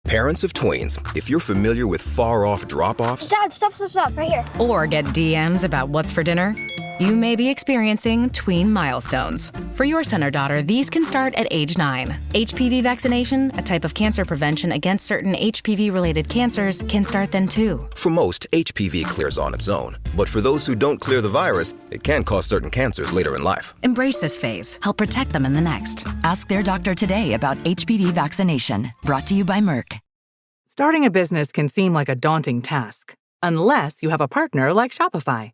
Parents of tweens, if you're familiar with far-off drop-offs... Dad, stop, right here. Or get DMs about what's for dinner, you may be experiencing tween milestones. For your son or daughter, these can start at age 9. HPV vaccination, a type of cancer prevention against certain HPV-related cancers, can start then too. For most, HPV clears on its own. But for those who don't clear the virus, it can cause certain cancers later in life. Embrace this phase. Help protect them in the next. Ask their doctor today about HPV vaccination. Brought to you by Merck. Starting a business can seem like a daunting task, unless you have a partner like Shopify.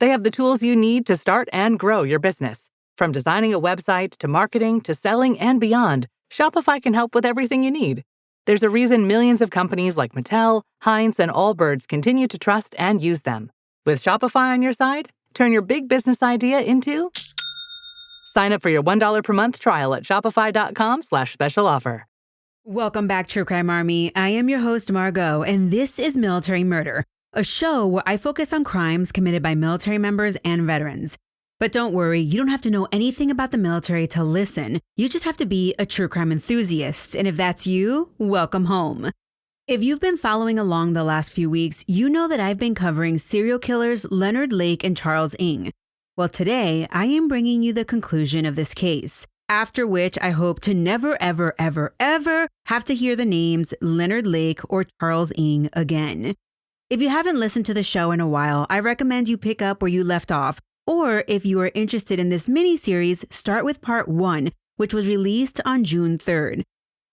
They have the tools you need to start and grow your business. From designing a website to marketing to selling and beyond, Shopify can help with everything you need. There's a reason millions of companies like Mattel, Heinz, and Allbirds continue to trust and use them. With Shopify on your side, turn your big business idea into... Sign up for your $1 per month trial at shopify.com/special offer. Welcome back, True Crime Army. I am your host, Margot, and this is Military Murder, a show where I focus on crimes committed by military members and veterans. But don't worry, you don't have to know anything about the military to listen. You just have to be a true crime enthusiast. And if that's you, welcome home. If you've been following along the last few weeks, you know that I've been covering serial killers Leonard Lake and Charles Ng. Well, today, I am bringing you the conclusion of this case, after which I hope to never, ever, ever, ever have to hear the names Leonard Lake or Charles Ng again. If you haven't listened to the show in a while, I recommend you pick up where you left off. Or if you are interested in this mini-series, start with part 1, which was released on June 3rd.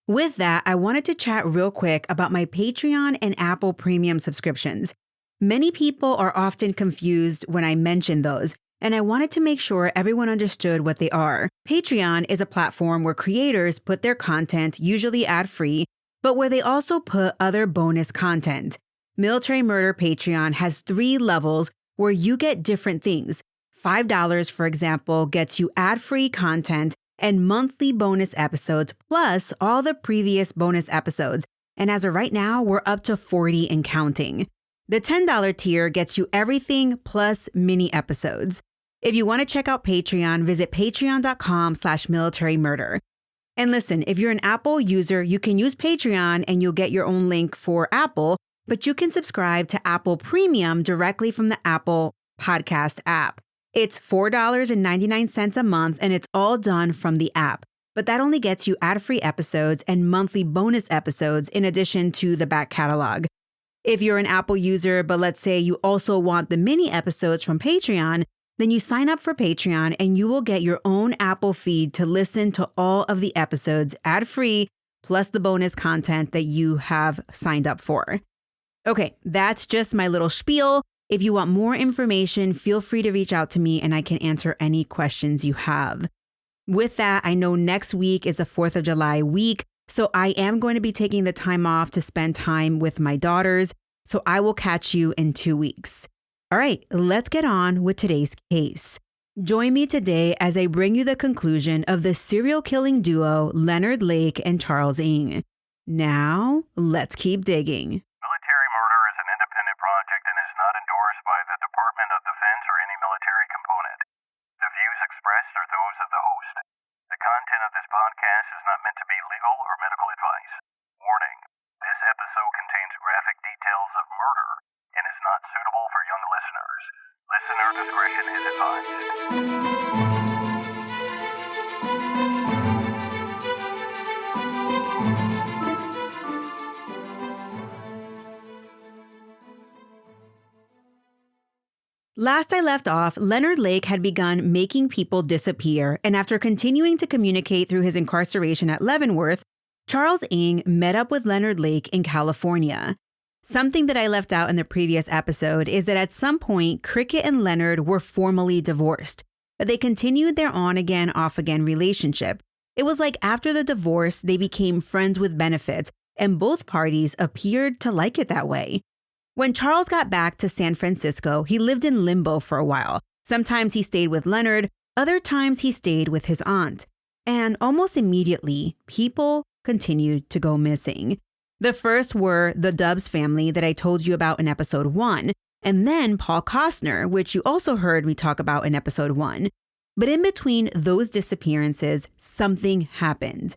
With that, I wanted to chat real quick about my Patreon and Apple Premium subscriptions. Many people are often confused when I mention those, and I wanted to make sure everyone understood what they are. Patreon is a platform where creators put their content, usually ad-free, but where they also put other bonus content. Military Murder Patreon has 3 levels where you get different things. $5, for example, gets you ad-free content and monthly bonus episodes, plus all the previous bonus episodes. And as of right now, we're up to 40 and counting. The $10 tier gets you everything plus mini episodes. If you want to check out Patreon, visit patreon.com/militarymurder. And listen, if you're an Apple user, you can use Patreon and you'll get your own link for Apple, but you can subscribe to Apple Premium directly from the Apple Podcast app. It's $4.99 a month, and it's all done from the app. But that only gets you ad-free episodes and monthly bonus episodes in addition to the back catalog. If you're an Apple user, but let's say you also want the mini episodes from Patreon, then you sign up for Patreon and you will get your own Apple feed to listen to all of the episodes ad-free, plus the bonus content that you have signed up for. Okay, that's just my little spiel. If you want more information, feel free to reach out to me and I can answer any questions you have. With that, I know next week is the 4th of July week, so I am going to be taking the time off to spend time with my daughters, so I will catch you in 2 weeks. All right, let's get on with today's case. Join me today as I bring you the conclusion of the serial killing duo Leonard Lake and Charles Ng. Now, let's keep digging. Military murder is an independent project and is not endorsed by the Department of Defense or any military component. The views expressed are those of the host. The content of this podcast is not meant to be legal or medical advice. Warning, this episode contains graphic details of murder and is not suitable for young listeners. Listener discretion is advised. Last I left off, Leonard Lake had begun making people disappear, and after continuing to communicate through his incarceration at Leavenworth, Charles Ng met up with Leonard Lake in California. Something that I left out in the previous episode is that at some point, Cricket and Leonard were formally divorced, but they continued their on-again, off-again relationship. It was like after the divorce, they became friends with benefits, and both parties appeared to like it that way. When Charles got back to San Francisco, he lived in limbo for a while. Sometimes he stayed with Leonard, other times he stayed with his aunt. And almost immediately, people continued to go missing. The first were the Dubs family that I told you about in episode 1, and then Paul Costner, which you also heard me talk about in episode 1. But in between those disappearances, something happened.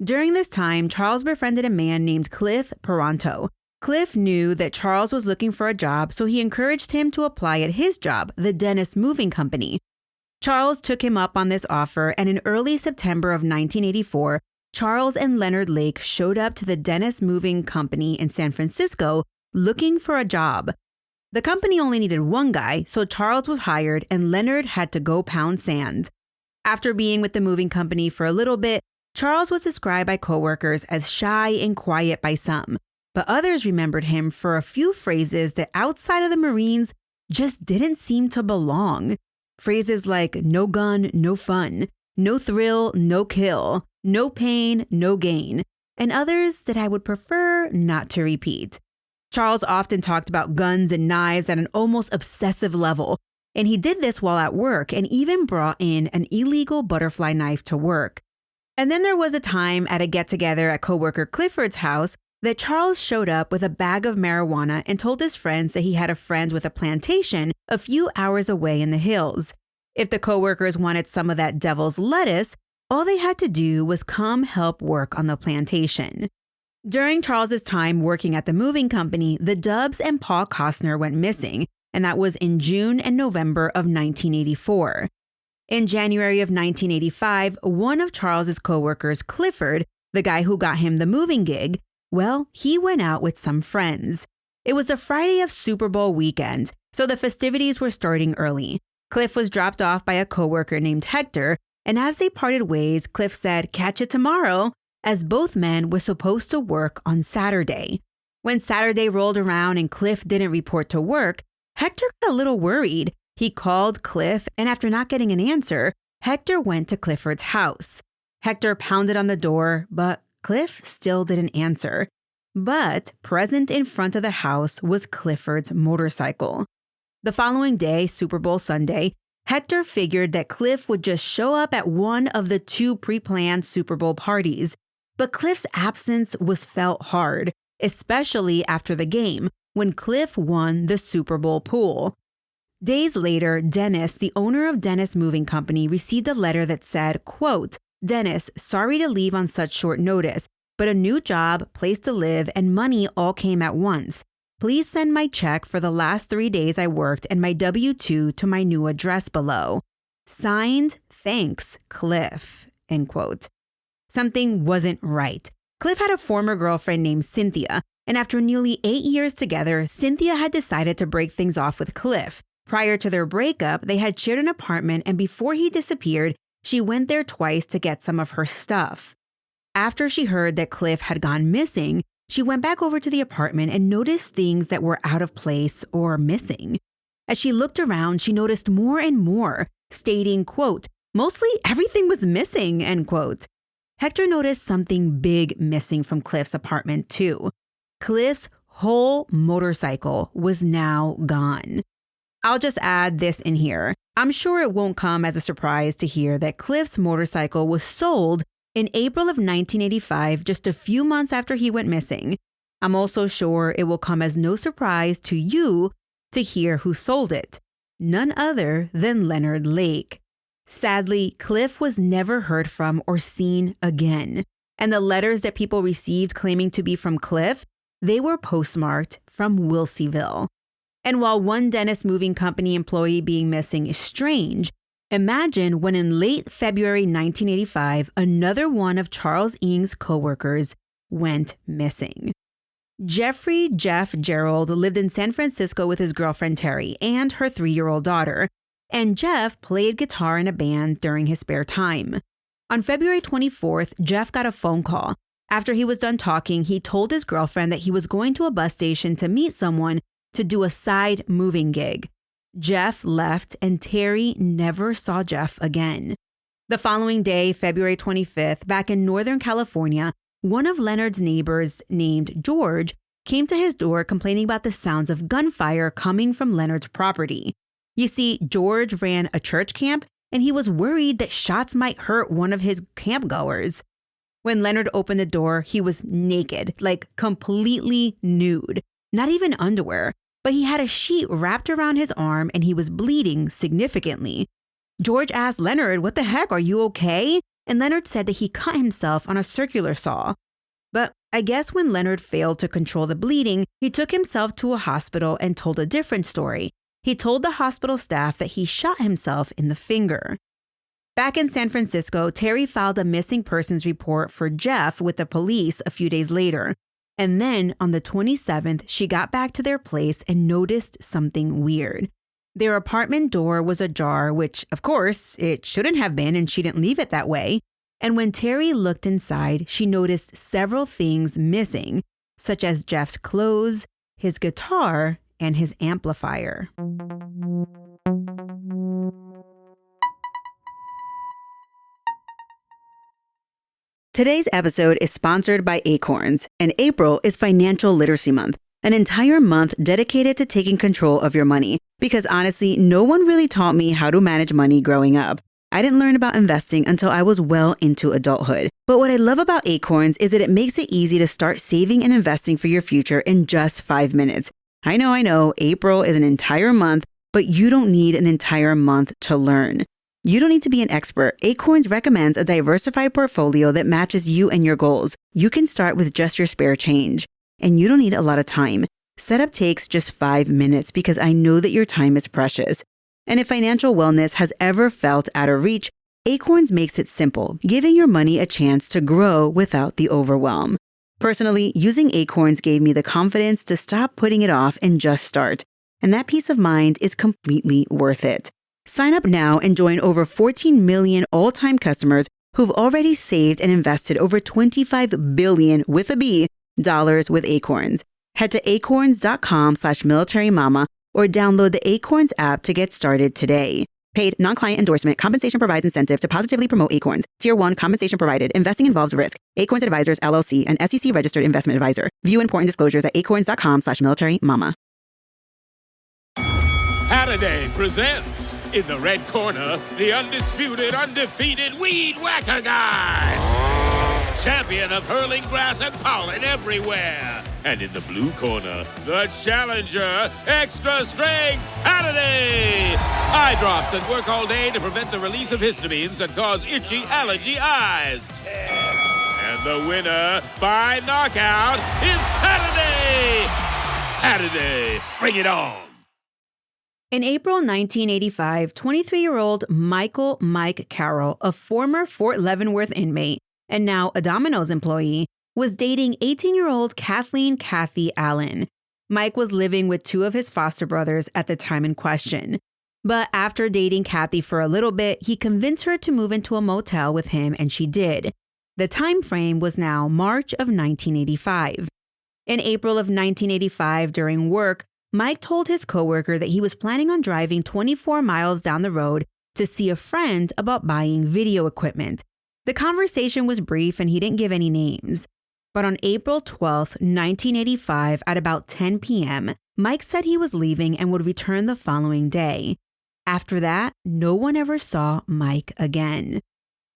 During this time, Charles befriended a man named Cliff Peranto. Cliff knew that Charles was looking for a job, so he encouraged him to apply at his job, the Dennis Moving Company. Charles took him up on this offer, and in early September of 1984, Charles and Leonard Lake showed up to the Dennis Moving Company in San Francisco looking for a job. The company only needed one guy, so Charles was hired and Leonard had to go pound sand. After being with the moving company for a little bit, Charles was described by coworkers as shy and quiet by some, but others remembered him for a few phrases that outside of the Marines just didn't seem to belong. Phrases like no gun, no fun, no thrill, no kill, no pain, no gain, and others that I would prefer not to repeat. Charles often talked about guns and knives at an almost obsessive level, and he did this while at work and even brought in an illegal butterfly knife to work. And then there was a time at a get-together at coworker Clifford's house that Charles showed up with a bag of marijuana and told his friends that he had a friend with a plantation a few hours away in the hills. If the coworkers wanted some of that devil's lettuce, all they had to do was come help work on the plantation. During Charles's time working at the moving company, the Dubs and Paul Costner went missing, and that was in June and November of 1984. In January of 1985, one of Charles's coworkers, Clifford, the guy who got him the moving gig, well, he went out with some friends. It was the Friday of Super Bowl weekend, so the festivities were starting early. Cliff was dropped off by a coworker named Hector, and as they parted ways, Cliff said, "Catch it tomorrow," as both men were supposed to work on Saturday. When Saturday rolled around and Cliff didn't report to work, Hector got a little worried. He called Cliff, and after not getting an answer, Hector went to Clifford's house. Hector pounded on the door, but Cliff still didn't answer. But present in front of the house was Clifford's motorcycle. The following day, Super Bowl Sunday, Hector figured that Cliff would just show up at one of the two pre-planned Super Bowl parties. But Cliff's absence was felt hard, especially after the game, when Cliff won the Super Bowl pool. Days later, Dennis, the owner of Dennis Moving Company, received a letter that said, quote, "Dennis, sorry to leave on such short notice, but a new job, place to live, and money all came at once. Please send my check for the last 3 days I worked and my W-2 to my new address below. Signed, thanks, Cliff," end quote. Something wasn't right. Cliff had a former girlfriend named Cynthia, and after nearly 8 years together, Cynthia had decided to break things off with Cliff. Prior to their breakup, they had shared an apartment, and before he disappeared, she went there twice to get some of her stuff. After she heard that Cliff had gone missing, she went back over to the apartment and noticed things that were out of place or missing. As she looked around, she noticed more and more, stating, quote, "Mostly everything was missing," end quote. Hector noticed something big missing from Cliff's apartment too. Cliff's whole motorcycle was now gone. I'll just add this in here. I'm sure it won't come as a surprise to hear that Cliff's motorcycle was sold in April of 1985, just a few months after he went missing. I'm also sure it will come as no surprise to you to hear who sold it. None other than Leonard Lake. Sadly, Cliff was never heard from or seen again. And the letters that people received claiming to be from Cliff, they were postmarked from Wilseyville. And while one Dennis Moving Company employee being missing is strange, imagine when in late February 1985, another one of Charles Ng's coworkers went missing. Jeffrey Jeff Gerald lived in San Francisco with his girlfriend Terry and her 3-year-old daughter, and Jeff played guitar in a band during his spare time. On February 24th, Jeff got a phone call. After he was done talking, he told his girlfriend that he was going to a bus station to meet someone to do a side moving gig. Jeff left, and Terry never saw Jeff again. The following day, February 25th, back in Northern California, one of Leonard's neighbors named George came to his door complaining about the sounds of gunfire coming from Leonard's property. You see, George ran a church camp, and he was worried that shots might hurt one of his campgoers. When Leonard opened the door, he was naked, like completely nude. Not even underwear, but he had a sheet wrapped around his arm and he was bleeding significantly. George asked Leonard, "What the heck, are you okay?" and Leonard said that he cut himself on a circular saw. But I guess when Leonard failed to control the bleeding, he took himself to a hospital and told a different story. He told the hospital staff that he shot himself in the finger. Back in San Francisco, Terry filed a missing persons report for Jeff with the police a few days later. And then on the 27th, she got back to their place and noticed something weird. Their apartment door was ajar, which, of course, it shouldn't have been, and she didn't leave it that way. And when Terry looked inside, she noticed several things missing, such as Jeff's clothes, his guitar, and his amplifier. Today's episode is sponsored by Acorns, and April is Financial Literacy Month, an entire month dedicated to taking control of your money. Because honestly, no one really taught me how to manage money growing up. I didn't learn about investing until I was well into adulthood. But what I love about Acorns is that it makes it easy to start saving and investing for your future in just 5 minutes. I know, April is an entire month, but you don't need an entire month to learn. You don't need to be an expert. Acorns recommends a diversified portfolio that matches you and your goals. You can start with just your spare change. And you don't need a lot of time. Setup takes just 5 minutes because I know that your time is precious. And if financial wellness has ever felt out of reach, Acorns makes it simple, giving your money a chance to grow without the overwhelm. Personally, using Acorns gave me the confidence to stop putting it off and just start. And that peace of mind is completely worth it. Sign up now and join over 14 million all-time customers who've already saved and invested over $25 billion with a B dollars with Acorns. Head to acorns.com/militarymama or download the Acorns app to get started today. Paid non-client endorsement. Compensation provides incentive to positively promote Acorns. Tier 1 compensation provided. Investing involves risk. Acorns Advisors, LLC, an SEC registered investment advisor. View important disclosures at acorns.com/militarymama. Saturday presents, in the red corner, the undisputed, undefeated Weed Whacker Guy. Champion of hurling grass and pollen everywhere. And in the blue corner, the challenger, extra strength Saturday. Eye drops that work all day to prevent the release of histamines that cause itchy allergy eyes. And the winner by knockout is Saturday. Saturday, bring it on. In April 1985, 23-year-old Michael Mike Carroll, a former Fort Leavenworth inmate and now a Domino's employee, was dating 18-year-old Kathleen Kathy Allen. Mike was living with 2 of his foster brothers at the time in question. But after dating Kathy for a little bit, he convinced her to move into a motel with him, and she did. The time frame was now March of 1985. In April of 1985, during work, Mike told his coworker that he was planning on driving 24 miles down the road to see a friend about buying video equipment. The conversation was brief and he didn't give any names. But on April 12, 1985, at about 10 p.m., Mike said he was leaving and would return the following day. After that, no one ever saw Mike again.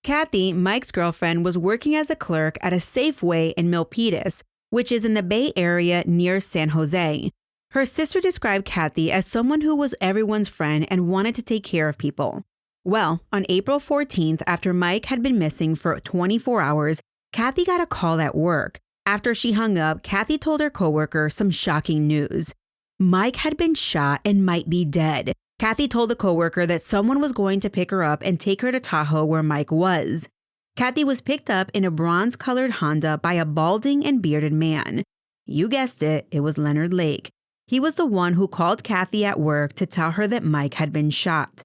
Kathy, Mike's girlfriend, was working as a clerk at a Safeway in Milpitas, which is in the Bay Area near San Jose. Her sister described Kathy as someone who was everyone's friend and wanted to take care of people. Well, on April 14th, after Mike had been missing for 24 hours, Kathy got a call at work. After she hung up, Kathy told her coworker some shocking news. Mike had been shot and might be dead. Kathy told the coworker that someone was going to pick her up and take her to Tahoe where Mike was. Kathy was picked up in a bronze-colored Honda by a balding and bearded man. You guessed it, it was Leonard Lake. He was the one who called Kathy at work to tell her that Mike had been shot.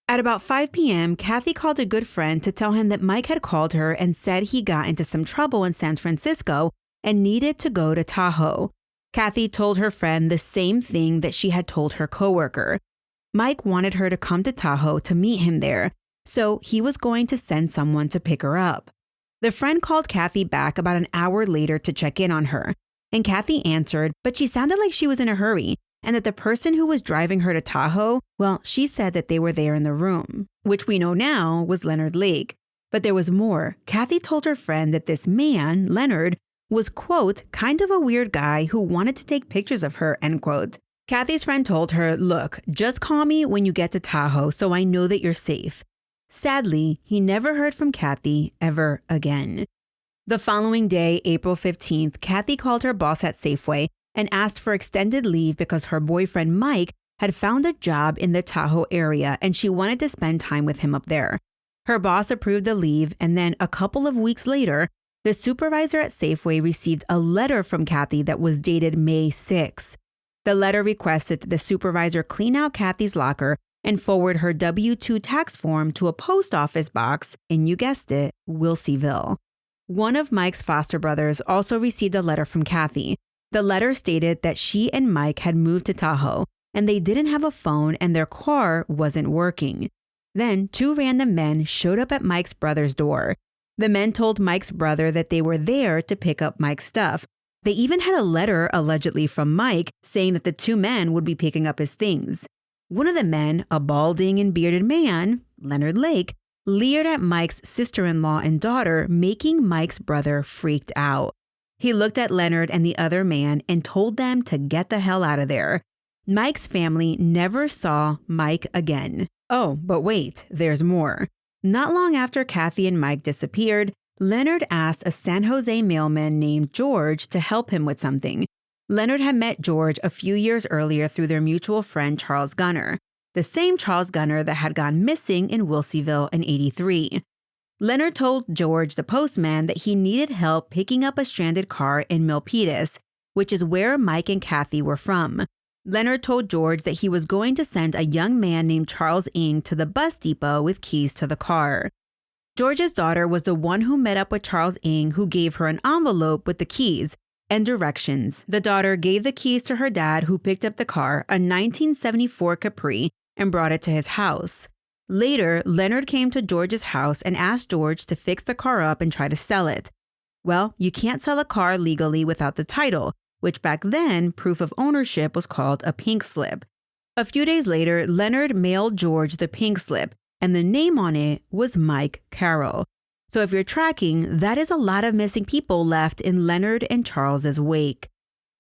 At about 5 p.m., Kathy called a good friend to tell him that Mike had called her and said he got into some trouble in San Francisco and needed to go to Tahoe. Kathy told her friend the same thing that she had told her coworker. Mike wanted her to come to Tahoe to meet him there, so he was going to send someone to pick her up. The friend called Kathy back about an hour later to check in on her. And Kathy answered, but she sounded like she was in a hurry, and that the person who was driving her to Tahoe, well, she said that they were there in the room, which we know now was Leonard Lake. But there was more. Kathy told her friend that this man, Leonard, was, quote, kind of a weird guy who wanted to take pictures of her, end quote. Kathy's friend told her, look, just call me when you get to Tahoe so I know that you're safe. Sadly, he never heard from Kathy ever again. The following day, April 15th, Kathy called her boss at Safeway and asked for extended leave because her boyfriend Mike had found a job in the Tahoe area and she wanted to spend time with him up there. Her boss approved the leave, and then a couple of weeks later, the supervisor at Safeway received a letter from Kathy that was dated May 6. The letter requested that the supervisor clean out Kathy's locker and forward her W-2 tax form to a post office box in, you guessed it, Wilseyville. One of Mike's foster brothers also received a letter from Kathy. The letter stated that she and Mike had moved to Tahoe, and they didn't have a phone and their car wasn't working. Then 2 random men showed up at Mike's brother's door. The men told Mike's brother that they were there to pick up Mike's stuff. They even had a letter allegedly from Mike saying that the 2 men would be picking up his things. One of the men, a balding and bearded man, Leonard Lake, leered at Mike's sister-in-law and daughter, making Mike's brother freaked out. He looked at Leonard and the other man and told them to get the hell out of there. Mike's family never saw Mike again. Oh, but wait, there's more. Not long after Kathy and Mike disappeared, Leonard asked a San Jose mailman named George to help him with something. Leonard had met George a few years earlier through their mutual friend Charles Gunner, the same Charles Gunner that had gone missing in Wilseyville in '83. Leonard told George, the postman, that he needed help picking up a stranded car in Milpitas, which is where Mike and Kathy were from. Leonard told George that he was going to send a young man named Charles Ng to the bus depot with keys to the car. George's daughter was the one who met up with Charles Ng, who gave her an envelope with the keys and directions. The daughter gave the keys to her dad, who picked up the car, a 1974 Capri, and brought it to his house. Later, Leonard came to George's house and asked George to fix the car up and try to sell it. Well, you can't sell a car legally without the title, which back then, proof of ownership was called a pink slip. A few days later, Leonard mailed George the pink slip, and the name on it was Mike Carroll. So if you're tracking, that is a lot of missing people left in Leonard and Charles's wake.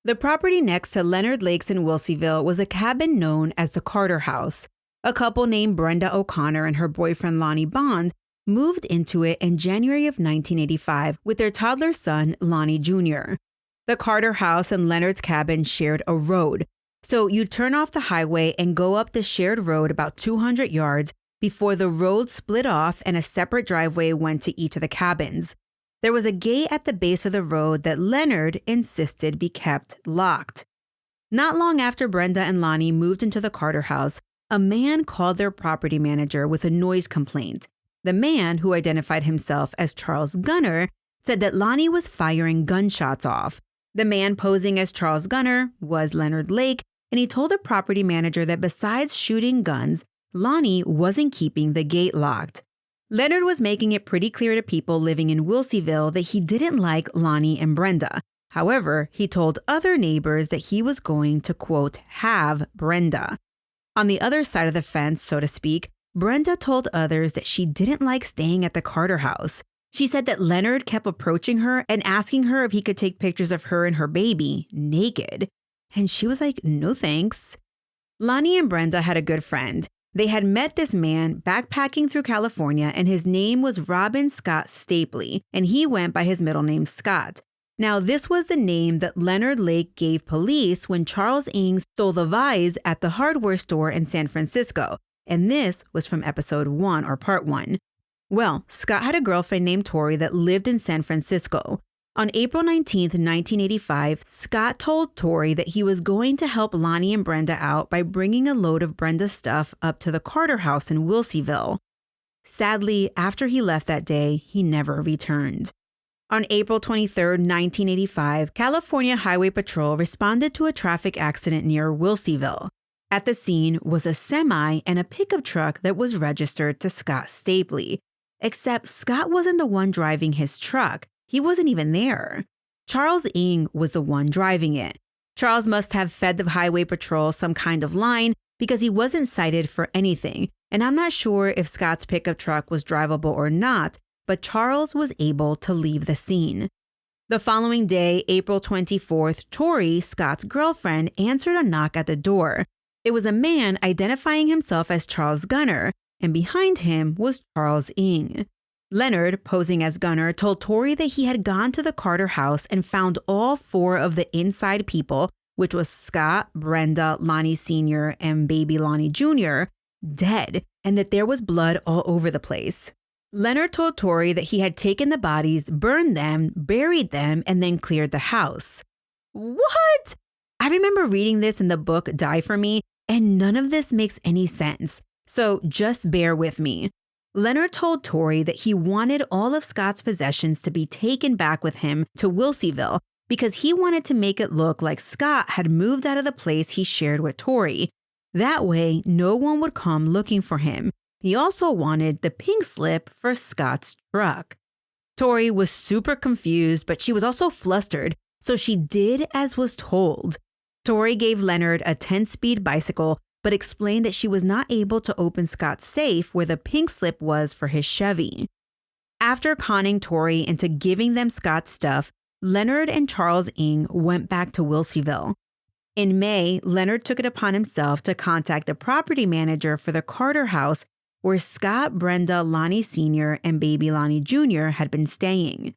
The property next to Leonard Lakes in Wilseyville was a cabin known as the Carter House. A couple named Brenda O'Connor and her boyfriend Lonnie Bond moved into it in January of 1985 with their toddler son, Lonnie Jr. The Carter House and Leonard's cabin shared a road, so you'd turn off the highway and go up the shared road about 200 yards before the road split off and a separate driveway went to each of the cabins. There was a gate at the base of the road that Leonard insisted be kept locked. Not long after Brenda and Lonnie moved into the Carter House, a man called their property manager with a noise complaint. The man, who identified himself as Charles Gunner, said that Lonnie was firing gunshots off. The man posing as Charles Gunner was Leonard Lake, and he told the property manager that besides shooting guns, Lonnie wasn't keeping the gate locked. Leonard was making it pretty clear to people living in Wilseyville that he didn't like Lonnie and Brenda. However, he told other neighbors that he was going to, quote, have Brenda. On the other side of the fence, so to speak, Brenda told others that she didn't like staying at the Carter House. She said that Leonard kept approaching her and asking her if he could take pictures of her and her baby naked. And she was like, no thanks. Lonnie and Brenda had a good friend. They had met this man backpacking through California, and his name was Robin Scott Stapley, and he went by his middle name Scott. Now, this was the name that Leonard Lake gave police when Charles Ng stole the vase at the hardware store in San Francisco, and this was from episode 1 or part 1. Well, Scott had a girlfriend named Tori that lived in San Francisco. On April 19th, 1985, Scott told Tori that he was going to help Lonnie and Brenda out by bringing a load of Brenda's stuff up to the Carter House in Wilseyville. Sadly, after he left that day, he never returned. On April 23, 1985, California Highway Patrol responded to a traffic accident near Wilseyville. At the scene was a semi and a pickup truck that was registered to Scott Stapley. Except Scott wasn't the one driving his truck. He wasn't even there. Charles Ng was the one driving it. Charles must have fed the Highway Patrol some kind of line because he wasn't cited for anything. And I'm not sure if Scott's pickup truck was drivable or not, but Charles was able to leave the scene. The following day, April 24th, Tori, Scott's girlfriend, answered a knock at the door. It was a man identifying himself as Charles Gunner, and behind him was Charles Ng. Leonard, posing as Gunner, told Tori that he had gone to the Carter house and found all 4 of the inside people, which was Scott, Brenda, Lonnie Sr., and baby Lonnie Jr., dead, and that there was blood all over the place. Leonard told Tori that he had taken the bodies, burned them, buried them, and then cleared the house. What? I remember reading this in the book Die For Me, and none of this makes any sense. So just bear with me. Leonard told Tori that he wanted all of Scott's possessions to be taken back with him to Wilseyville because he wanted to make it look like Scott had moved out of the place he shared with Tori. That way, no one would come looking for him. He also wanted the pink slip for Scott's truck. Tori was super confused, but she was also flustered, so she did as was told. Tori gave Leonard a 10-speed bicycle, but explained that she was not able to open Scott's safe where the pink slip was for his Chevy. After conning Tori into giving them Scott's stuff, Leonard and Charles Ng went back to Wilseyville. In May, Leonard took it upon himself to contact the property manager for the Carter house where Scott, Brenda, Lonnie Sr., and baby Lonnie Jr. had been staying.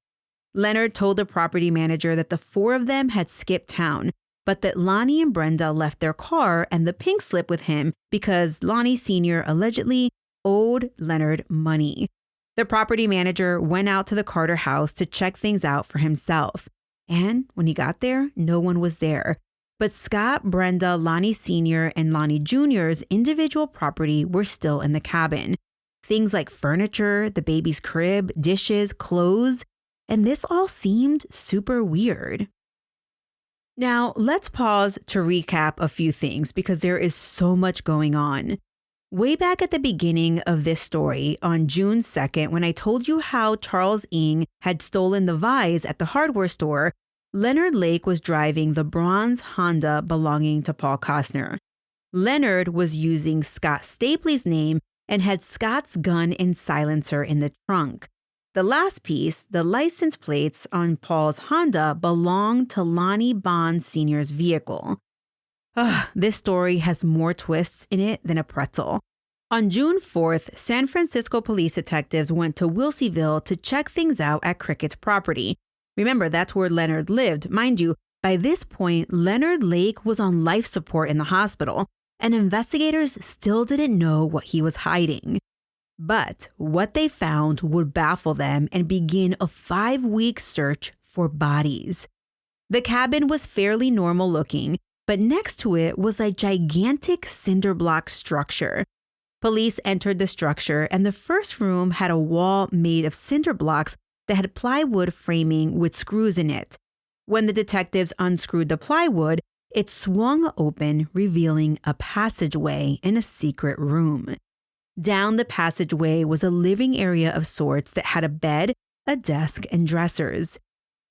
Leonard told the property manager that the 4 of them had skipped town, but that Lonnie and Brenda left their car and the pink slip with him because Lonnie Sr. allegedly owed Leonard money. The property manager went out to the Carter house to check things out for himself. And when he got there, no one was there. But Scott, Brenda, Lonnie Sr., and Lonnie Jr.'s individual property were still in the cabin. Things like furniture, the baby's crib, dishes, clothes, and this all seemed super weird. Now, let's pause to recap a few things because there is so much going on. Way back at the beginning of this story, on June 2nd, when I told you how Charles Ng had stolen the vase at the hardware store, Leonard Lake was driving the bronze Honda belonging to Paul Costner. Leonard was using Scott Stapley's name and had Scott's gun and silencer in the trunk. The last piece, the license plates on Paul's Honda, belonged to Lonnie Bond Sr.'s vehicle. This story has more twists in it than a pretzel. On June 4th, San Francisco police detectives went to Wilseyville to check things out at Crickett's property. Remember, that's where Leonard lived. Mind you, by this point, Leonard Lake was on life support in the hospital, and investigators still didn't know what he was hiding. But what they found would baffle them and begin a 5-week search for bodies. The cabin was fairly normal looking, but next to it was a gigantic cinder block structure. Police entered the structure, and the first room had a wall made of cinder blocks that had plywood framing with screws in it. When the detectives unscrewed the plywood, it swung open, revealing a passageway in a secret room. Down the passageway was a living area of sorts that had a bed, a desk, and dressers.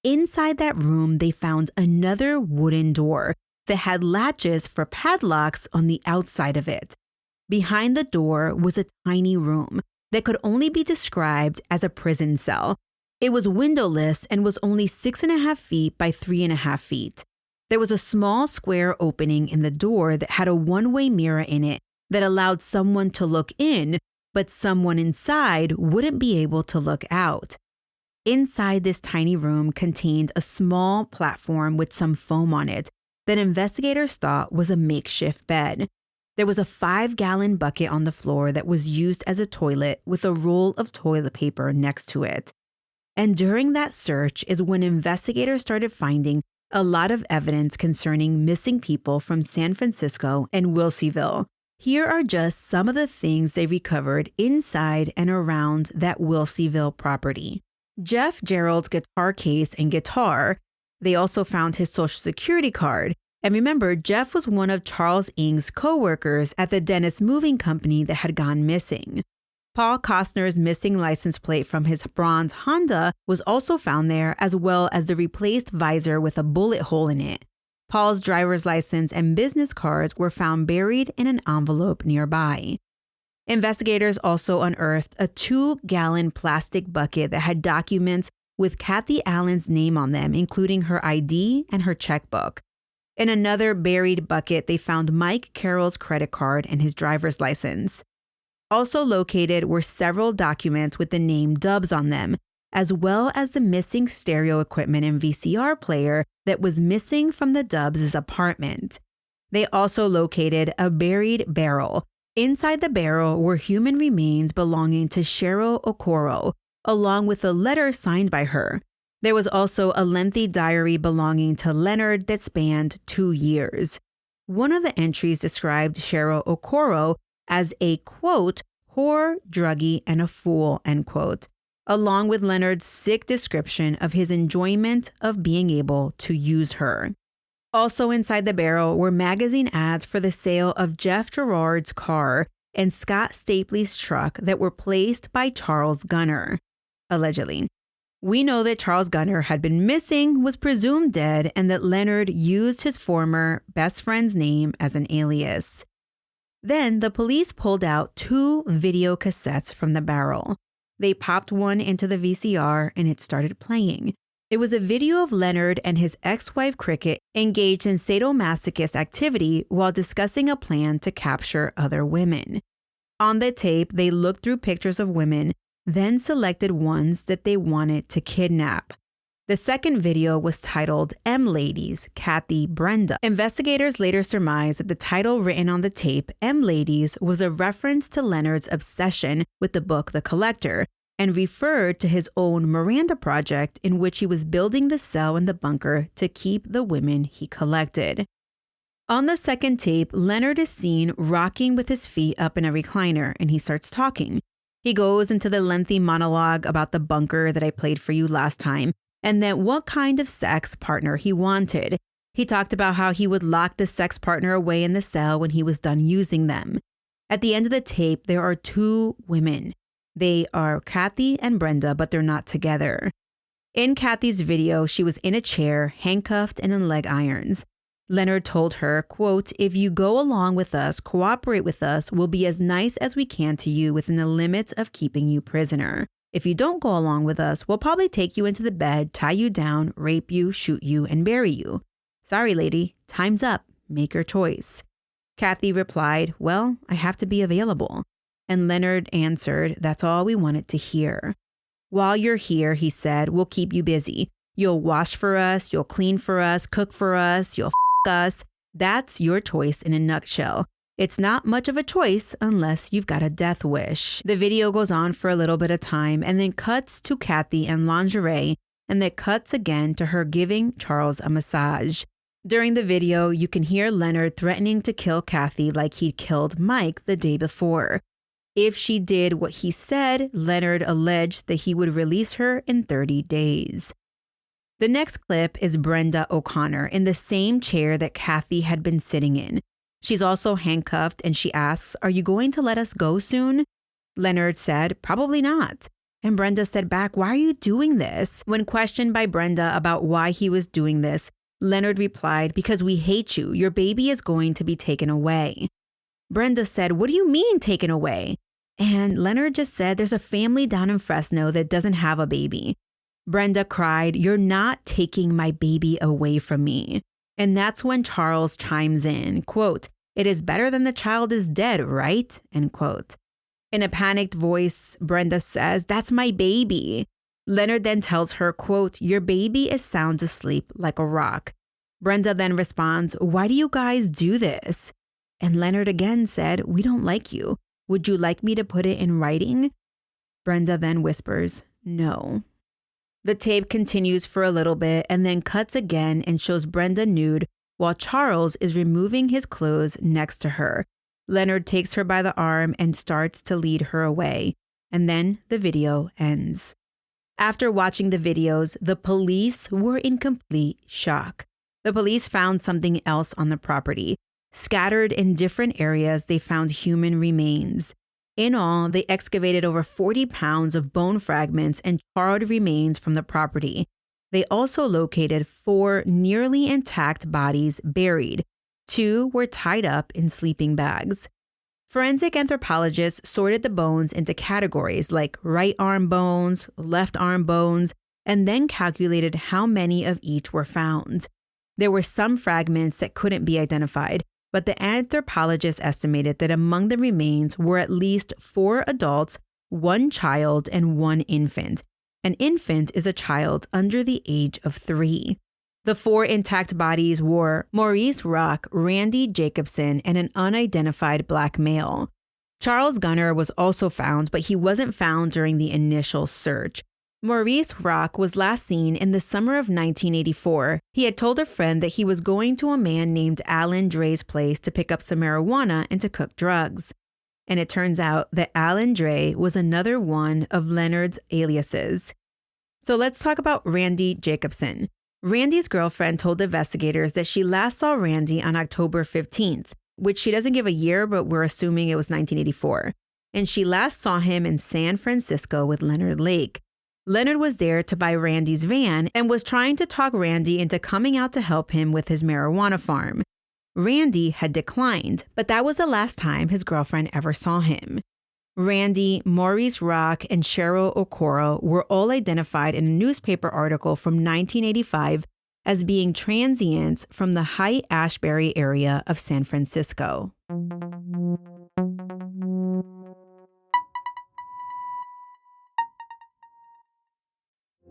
Inside that room, they found another wooden door that had latches for padlocks on the outside of it. Behind the door was a tiny room that could only be described as a prison cell. It was windowless and was only 6.5 feet by 3.5 feet. There was a small square opening in the door that had a one-way mirror in it that allowed someone to look in, but someone inside wouldn't be able to look out. Inside this tiny room contained a small platform with some foam on it that investigators thought was a makeshift bed. There was a 5-gallon bucket on the floor that was used as a toilet with a roll of toilet paper next to it. And during that search is when investigators started finding a lot of evidence concerning missing people from San Francisco and Wilseyville. Here are just some of the things they recovered inside and around that Wilseyville property. Jeff Gerald's guitar case and guitar. They also found his social security card. And remember, Jeff was one of Charles Ng's co-workers at the Dennis Moving Company that had gone missing. Paul Costner's missing license plate from his bronze Honda was also found there, as well as the replaced visor with a bullet hole in it. Paul's driver's license and business cards were found buried in an envelope nearby. Investigators also unearthed a 2-gallon plastic bucket that had documents with Kathy Allen's name on them, including her ID and her checkbook. In another buried bucket, they found Mike Carroll's credit card and his driver's license. Also located were several documents with the name Dubs on them, as well as the missing stereo equipment and VCR player that was missing from the Dubs' apartment. They also located a buried barrel. Inside the barrel were human remains belonging to Cheryl Okoro, along with a letter signed by her. There was also a lengthy diary belonging to Leonard that spanned 2 years. One of the entries described Cheryl Okoro as a, quote, whore, druggie, and a fool, end quote, along with Leonard's sick description of his enjoyment of being able to use her. Also inside the barrel were magazine ads for the sale of Jeff Gerard's car and Scott Stapley's truck that were placed by Charles Gunner, allegedly. We know that Charles Gunner had been missing, was presumed dead, and that Leonard used his former best friend's name as an alias. Then the police pulled out 2 video cassettes from the barrel. They popped one into the VCR and it started playing. It was a video of Leonard and his ex-wife Cricket engaged in sadomasochist activity while discussing a plan to capture other women. On the tape, they looked through pictures of women, then selected ones that they wanted to kidnap. The second video was titled M Ladies, Kathy, Brenda. Investigators later surmised that the title written on the tape, M Ladies, was a reference to Leonard's obsession with the book The Collector, and referred to his own Miranda project in which he was building the cell in the bunker to keep the women he collected. On the second tape, Leonard is seen rocking with his feet up in a recliner, and he starts talking. He goes into the lengthy monologue about the bunker that I played for you last time, and then what kind of sex partner he wanted. He talked about how he would lock the sex partner away in the cell when he was done using them. At the end of the tape, there are 2 women. They are Kathy and Brenda, but they're not together. In Kathy's video, she was in a chair, handcuffed and in leg irons. Leonard told her, quote, if you go along with us, cooperate with us, we'll be as nice as we can to you within the limits of keeping you prisoner. If you don't go along with us, we'll probably take you into the bed, tie you down, rape you, shoot you, and bury you. Sorry, lady, time's up. Make your choice. Kathy replied, well, I have to be available. And Leonard answered, that's all we wanted to hear. While you're here, he said, we'll keep you busy. You'll wash for us, you'll clean for us, cook for us, you'll us. That's your choice in a nutshell. It's not much of a choice unless you've got a death wish. The video goes on for a little bit of time and then cuts to Kathy in lingerie, and then cuts again to her giving Charles a massage. During the video, you can hear Leonard threatening to kill Kathy like he'd killed Mike the day before. If she did what he said, Leonard alleged that he would release her in 30 days. The next clip is Brenda O'Connor in the same chair that Kathy had been sitting in. She's also handcuffed and she asks, are you going to let us go soon? Leonard said, probably not. And Brenda said back, why are you doing this? When questioned by Brenda about why he was doing this, Leonard replied, because we hate you. Your baby is going to be taken away. Brenda said, what do you mean taken away? And Leonard just said, there's a family down in Fresno that doesn't have a baby. Brenda cried, you're not taking my baby away from me. And that's when Charles chimes in, quote, it is better than the child is dead, right? End quote. In a panicked voice, Brenda says, that's my baby. Leonard then tells her, quote, your baby is sound asleep like a rock. Brenda then responds, why do you guys do this? And Leonard again said, we don't like you. Would you like me to put it in writing? Brenda then whispers, no. The tape continues for a little bit and then cuts again and shows Brenda nude while Charles is removing his clothes next to her. Leonard takes her by the arm and starts to lead her away. And then the video ends. After watching the videos, the police were in complete shock. The police found something else on the property. Scattered in different areas, they found human remains. In all, they excavated over 40 pounds of bone fragments and charred remains from the property. They also located 4 nearly intact bodies buried. 2 were tied up in sleeping bags. Forensic anthropologists sorted the bones into categories like right arm bones, left arm bones, and then calculated how many of each were found. There were some fragments that couldn't be identified, but the anthropologist estimated that among the remains were at least 4 adults, 1 child, and 1 infant. An infant is a child under the age of 3. The 4 intact bodies were Maurice Rock, Randy Jacobson, and an unidentified black male. Charles Gunner was also found, but he wasn't found during the initial search. Maurice Rock was last seen in the summer of 1984. He had told a friend that he was going to a man named Alan Dre's place to pick up some marijuana and to cook drugs. And it turns out that Alan Dre was another one of Leonard's aliases. So let's talk about Randy Jacobson. Randy's girlfriend told investigators that she last saw Randy on October 15th, which she doesn't give a year, but we're assuming it was 1984. And she last saw him in San Francisco with Leonard Lake. Leonard was there to buy Randy's van and was trying to talk Randy into coming out to help him with his marijuana farm. Randy had declined, but that was the last time his girlfriend ever saw him. Randy, Maurice Rock, and Cheryl Okoro were all identified in a newspaper article from 1985 as being transients from the Haight-Ashbury area of San Francisco.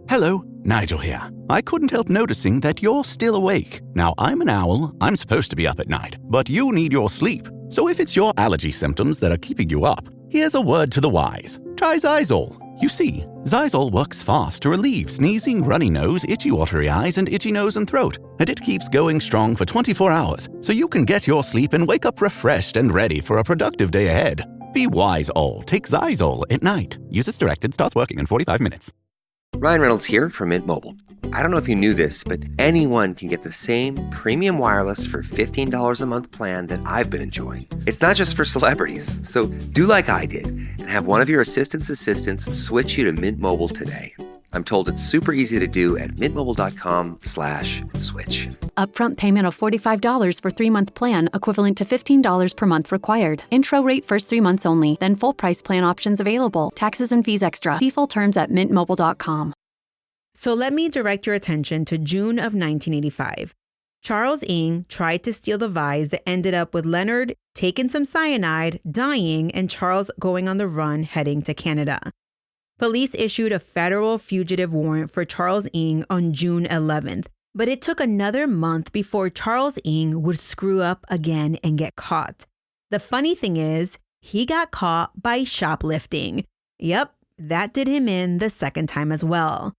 Hello, Nigel here. I couldn't help noticing that you're still awake. Now, I'm an owl, I'm supposed to be up at night, but you need your sleep. So if it's your allergy symptoms that are keeping you up, here's a word to the wise. Try Xyzal. You see, Xyzal works fast to relieve sneezing, runny nose, itchy watery eyes, and itchy nose and throat. And it keeps going strong for 24 hours, so you can get your sleep and wake up refreshed and ready for a productive day ahead. Be wise, all. Take Xyzal at night. Use as directed. Starts working in 45 minutes. Ryan Reynolds here from Mint Mobile. I don't know if you knew this, but anyone can get the same premium wireless for $15 a month plan that I've been enjoying. It's not just for celebrities. So do like I did and have one of your assistants switch you to Mint Mobile today. I'm told it's super easy to do at mintmobile.com/switch. Upfront payment of $45 for 3-month plan, equivalent to $15 per month required. Intro rate first 3 months only, then full price plan options available. Taxes and fees extra. See full terms at mintmobile.com. So let me direct your attention to June of 1985. Charles Ng tried to steal the vise that ended up with Leonard taking some cyanide, dying, and Charles going on the run heading to Canada. Police issued a federal fugitive warrant for Charles Ng on June 11th, but it took another month before Charles Ng would screw up again and get caught. The funny thing is, he got caught by shoplifting. Yep, that did him in the second time as well.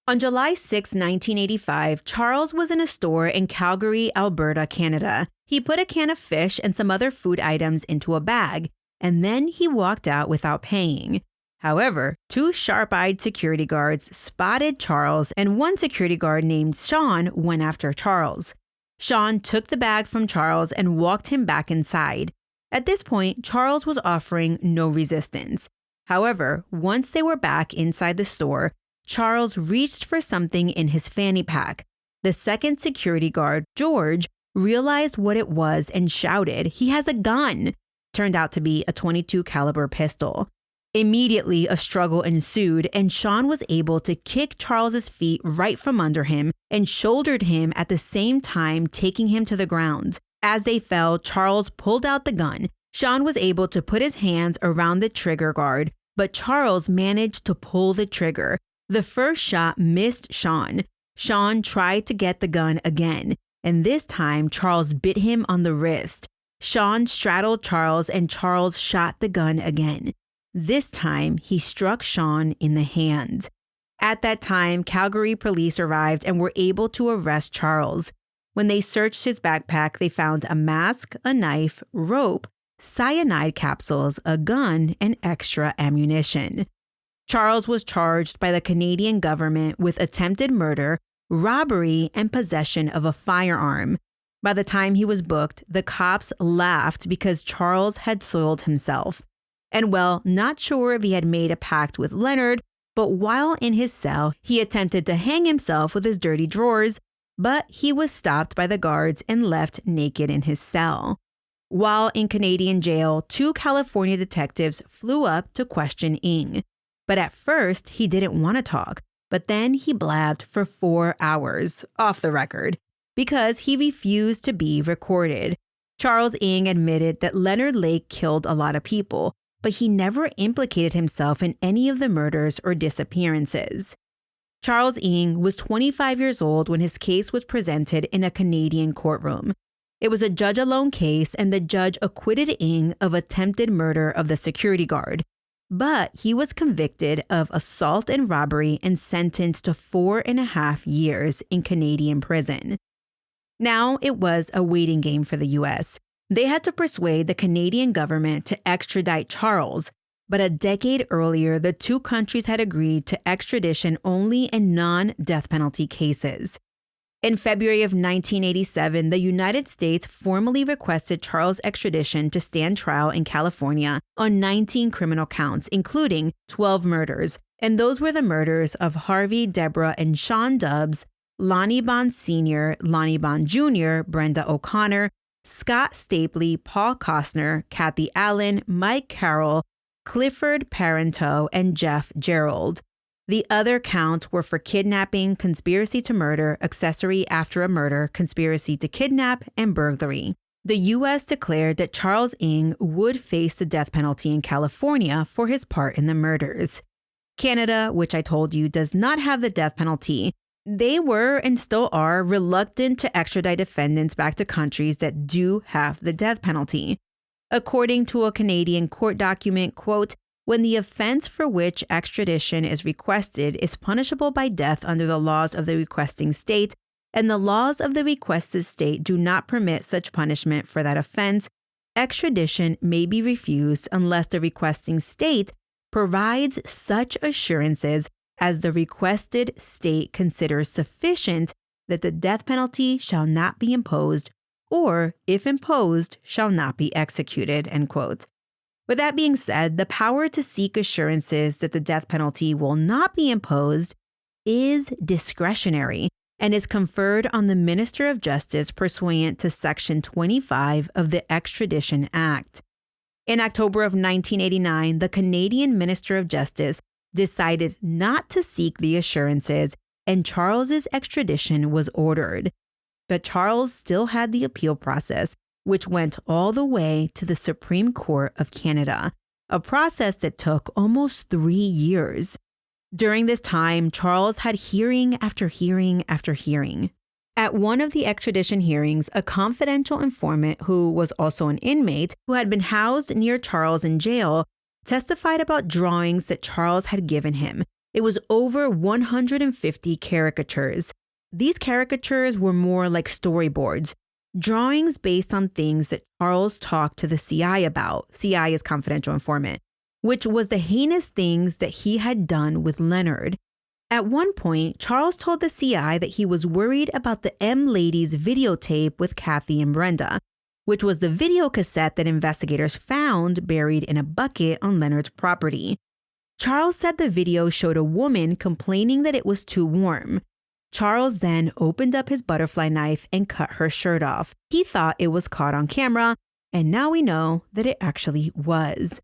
On July 6, 1985, Charles was in a store in Calgary, Alberta, Canada. He put a can of fish and some other food items into a bag, and then he walked out without paying. However, 2 sharp-eyed security guards spotted Charles, and one security guard named Sean went after Charles. Sean took the bag from Charles and walked him back inside. At this point, Charles was offering no resistance. However, once they were back inside the store, Charles reached for something in his fanny pack. The second security guard, George, realized what it was and shouted, "He has a gun!" Turned out to be a .22 caliber pistol. Immediately, a struggle ensued, and Sean was able to kick Charles's feet right from under him and shouldered him at the same time, taking him to the ground. As they fell, Charles pulled out the gun. Sean was able to put his hands around the trigger guard, but Charles managed to pull the trigger. The first shot missed Sean. Sean tried to get the gun again, and this time Charles bit him on the wrist. Sean straddled Charles, and Charles shot the gun again. This time, he struck Sean in the hand. At that time, Calgary police arrived and were able to arrest Charles. When they searched his backpack, they found a mask, a knife, rope, cyanide capsules, a gun, and extra ammunition. Charles was charged by the Canadian government with attempted murder, robbery, and possession of a firearm. By the time he was booked, the cops laughed because Charles had soiled himself. And well, not sure if he had made a pact with Leonard, but while in his cell, he attempted to hang himself with his dirty drawers, but he was stopped by the guards and left naked in his cell. While in Canadian jail, 2 California detectives flew up to question Ng. But at first, he didn't want to talk, but then he blabbed for 4 hours, off the record, because he refused to be recorded. Charles Ng admitted that Leonard Lake killed a lot of people, but he never implicated himself in any of the murders or disappearances. Charles Ng was 25 years old when his case was presented in a Canadian courtroom. It was a judge-alone case, and the judge acquitted Ng of attempted murder of the security guard. But he was convicted of assault and robbery and sentenced to 4.5 years in Canadian prison. Now it was a waiting game for the U.S. They had to persuade the Canadian government to extradite Charles, but a decade earlier, the two countries had agreed to extradition only in non-death penalty cases. In February of 1987, the United States formally requested Charles' extradition to stand trial in California on 19 criminal counts, including 12 murders. And those were the murders of Harvey, Deborah, and Sean Dubbs, Lonnie Bond Sr., Lonnie Bond Jr., Brenda O'Connor, Scott Stapley, Paul Costner, Kathy Allen, Mike Carroll, Clifford Parenteau, and Jeff Gerald. The other counts were for kidnapping, conspiracy to murder, accessory after a murder, conspiracy to kidnap, and burglary. The U.S. declared that Charles Ng would face the death penalty in California for his part in the murders. Canada, which I told you does not have the death penalty, they were and still are reluctant to extradite defendants back to countries that do have the death penalty. According to a Canadian court document, quote, when the offense for which extradition is requested is punishable by death under the laws of the requesting state, and the laws of the requested state do not permit such punishment for that offense, extradition may be refused unless the requesting state provides such assurances as the requested state considers sufficient that the death penalty shall not be imposed, or, if imposed, shall not be executed, end quote. With that being said, the power to seek assurances that the death penalty will not be imposed is discretionary and is conferred on the Minister of Justice pursuant to Section 25 of the Extradition Act. In October of 1989, the Canadian Minister of Justice decided not to seek the assurances, and Charles's extradition was ordered. But Charles still had the appeal process, which went all the way to the Supreme Court of Canada, a process that took almost 3 years. During this time, Charles had hearing after hearing after hearing. At one of the extradition hearings, a confidential informant who was also an inmate who had been housed near Charles in jail testified about drawings that Charles had given him. It was over 150 caricatures. These caricatures were more like storyboards, drawings based on things that Charles talked to the CI about. CI is confidential informant, which was the heinous things that he had done with Leonard. At one point, Charles told the CI that he was worried about the M Ladies videotape with Kathy and Brenda, which was the video cassette that investigators found buried in a bucket on Leonard's property. Charles said the video showed a woman complaining that it was too warm. Charles then opened up his butterfly knife and cut her shirt off. He thought it was caught on camera, and now we know that it actually was.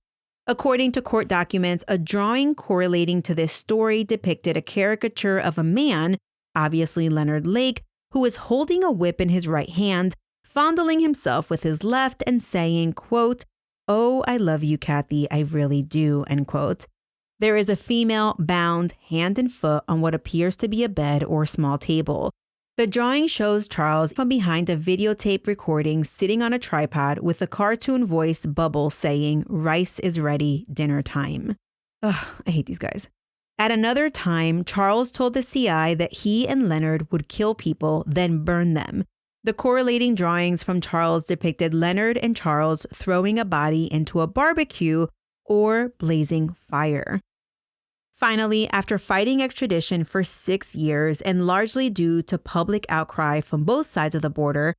According to court documents, a drawing correlating to this story depicted a caricature of a man, obviously Leonard Lake, who was holding a whip in his right hand, fondling himself with his left and saying, quote, "Oh, I love you, Kathy, I really do," end quote. There is a female bound hand and foot on what appears to be a bed or small table. The drawing shows Charles from behind a videotape recording sitting on a tripod with a cartoon voice bubble saying, "Rice is ready, dinner time." Ugh, I hate these guys. At another time, Charles told the CI that he and Leonard would kill people, then burn them. The correlating drawings from Charles depicted Leonard and Charles throwing a body into a barbecue or blazing fire. Finally, after fighting extradition for 6 years and largely due to public outcry from both sides of the border,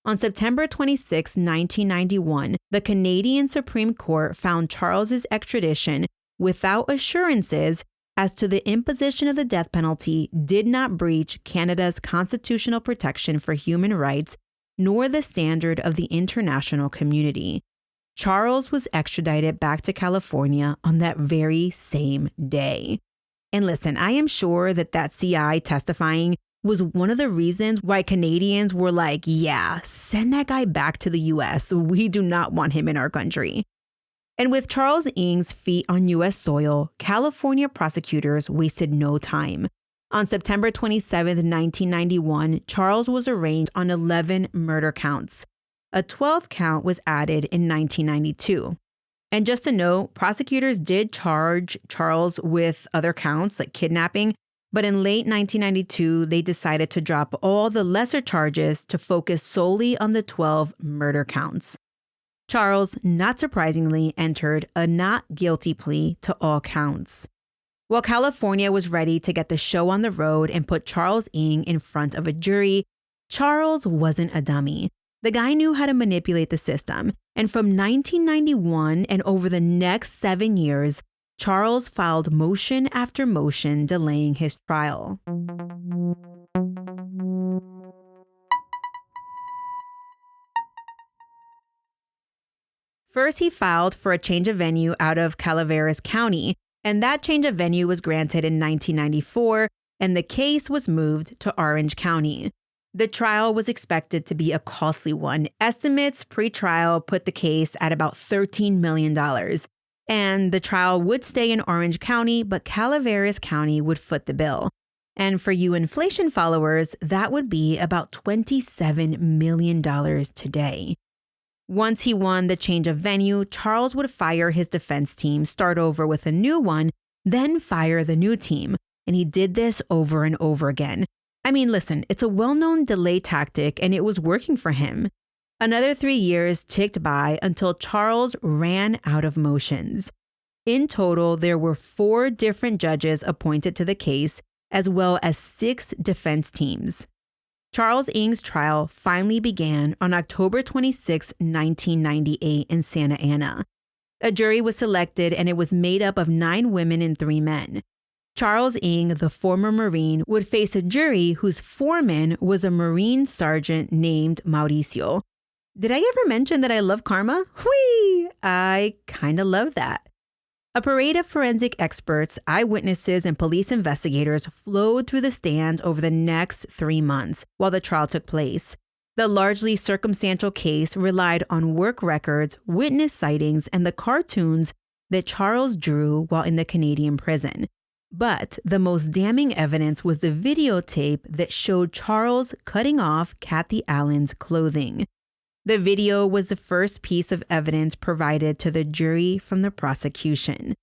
on September 26, 1991, the Canadian Supreme Court found Charles's extradition without assurances as to the imposition of the death penalty did not breach Canada's constitutional protection for human rights nor the standard of the international community. Charles was extradited back to California on that very same day. And listen, I am sure that CI testifying was one of the reasons why Canadians were like, yeah, send that guy back to the US. We do not want him in our country. And with Charles Ng's feet on US soil, California prosecutors wasted no time. On September 27, 1991, Charles was arraigned on 11 murder counts. A 12th count was added in 1992. And just a note, prosecutors did charge Charles with other counts like kidnapping, but in late 1992, they decided to drop all the lesser charges to focus solely on the 12 murder counts. Charles, not surprisingly, entered a not guilty plea to all counts. While California was ready to get the show on the road and put Charles Ng in front of a jury, Charles wasn't a dummy. The guy knew how to manipulate the system, and from 1991 and over the next 7 years, Charles filed motion after motion delaying his trial. First, he filed for a change of venue out of Calaveras County, and that change of venue was granted in 1994, and the case was moved to Orange County. The trial was expected to be a costly one. Estimates pre-trial put the case at about $13 million. And the trial would stay in Orange County, but Calaveras County would foot the bill. And for you inflation followers, that would be about $27 million today. Once he won the change of venue, Charles would fire his defense team, start over with a new one, then fire the new team. And he did this over and over again. I mean, listen, it's a well-known delay tactic, and it was working for him. Another 3 years ticked by until Charles ran out of motions. In total, there were 4 different judges appointed to the case, as well as 6 defense teams. Charles Ng's trial finally began on October 26, 1998 in Santa Ana. A jury was selected, and it was made up of 9 women and 3 men. Charles Ng, the former Marine, would face a jury whose foreman was a Marine sergeant named Mauricio. Did I ever mention that I love karma? Whee! I kind of love that. A parade of forensic experts, eyewitnesses, and police investigators flowed through the stands over the next 3 months while the trial took place. The largely circumstantial case relied on work records, witness sightings, and the cartoons that Charles drew while in the Canadian prison. But the most damning evidence was the videotape that showed Charles cutting off Kathy Allen's clothing. The video was the first piece of evidence provided to the jury from the prosecution.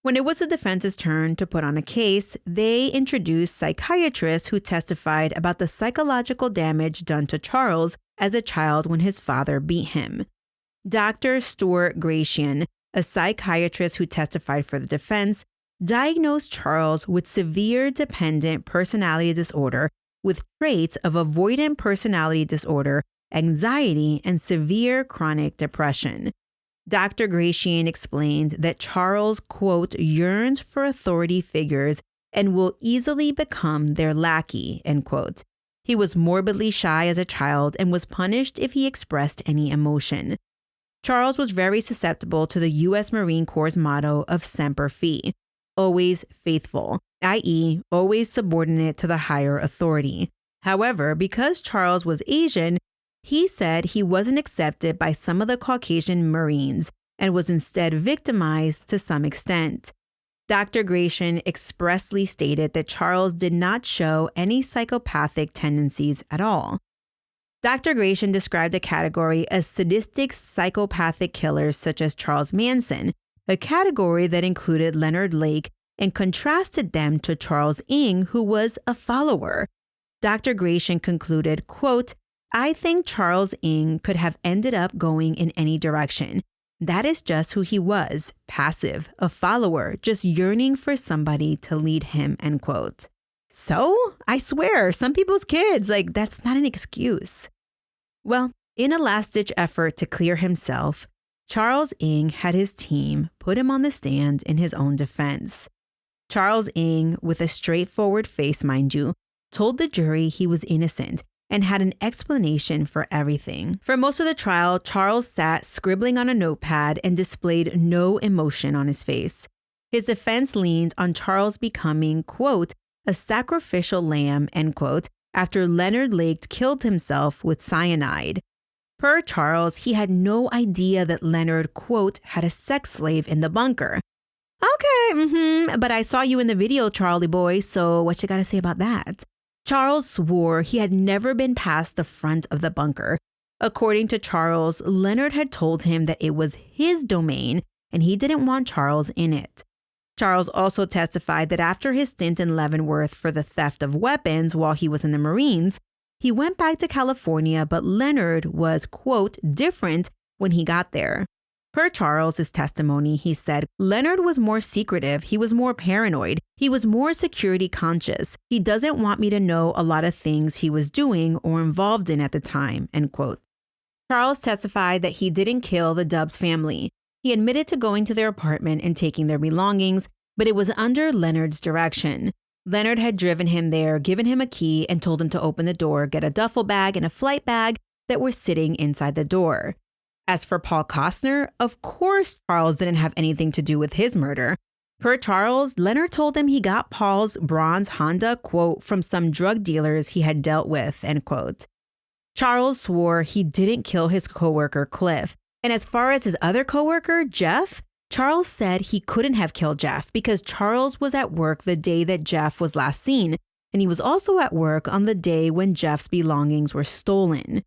When it was the defense's turn to put on a case, they introduced psychiatrists who testified about the psychological damage done to Charles as a child when his father beat him. Dr. Stuart Gratian, a psychiatrist who testified for the defense, diagnosed Charles with severe dependent personality disorder with traits of avoidant personality disorder, anxiety, and severe chronic depression. Dr. Gratian explained that Charles, quote, yearns for authority figures and will easily become their lackey, end quote. He was morbidly shy as a child and was punished if he expressed any emotion. Charles was very susceptible to the U.S. Marine Corps' motto of Semper Fi, always faithful, i.e., always subordinate to the higher authority. However, because Charles was Asian, he said he wasn't accepted by some of the Caucasian Marines and was instead victimized to some extent. Dr. Gratian expressly stated that Charles did not show any psychopathic tendencies at all. Dr. Gratian described a category as sadistic psychopathic killers such as Charles Manson, a category that included Leonard Lake, and contrasted them to Charles Ng, who was a follower. Dr. Gratian concluded, quote, I think Charles Ng could have ended up going in any direction. That is just who he was, passive, a follower, just yearning for somebody to lead him, end quote. So, I swear, some people's kids, that's not an excuse. Well, in a last-ditch effort to clear himself, Charles Ng had his team put him on the stand in his own defense. Charles Ng, with a straightforward face, mind you, told the jury he was innocent and had an explanation for everything. For most of the trial, Charles sat scribbling on a notepad and displayed no emotion on his face. His defense leaned on Charles becoming, quote, a sacrificial lamb, end quote, after Leonard Lake killed himself with cyanide. Per Charles, he had no idea that Leonard, quote, had a sex slave in the bunker. Okay, but I saw you in the video, Charlie boy, so what you gotta say about that? Charles swore he had never been past the front of the bunker. According to Charles, Leonard had told him that it was his domain and he didn't want Charles in it. Charles also testified that after his stint in Leavenworth for the theft of weapons while he was in the Marines, he went back to California, but Leonard was, quote, different when he got there. Per Charles's testimony, he said, Leonard was more secretive, he was more paranoid, he was more security conscious. He doesn't want me to know a lot of things he was doing or involved in at the time, end quote. Charles testified that he didn't kill the Dubs family. He admitted to going to their apartment and taking their belongings, but it was under Leonard's direction. Leonard had driven him there, given him a key, and told him to open the door, get a duffel bag and a flight bag that were sitting inside the door. As for Paul Costner, of course Charles didn't have anything to do with his murder. Per Charles, Leonard told him he got Paul's bronze Honda, quote, from some drug dealers he had dealt with, end quote. Charles swore he didn't kill his coworker, Cliff. And as far as his other coworker, Jeff, Charles said he couldn't have killed Jeff because Charles was at work the day that Jeff was last seen, and he was also at work on the day when Jeff's belongings were stolen.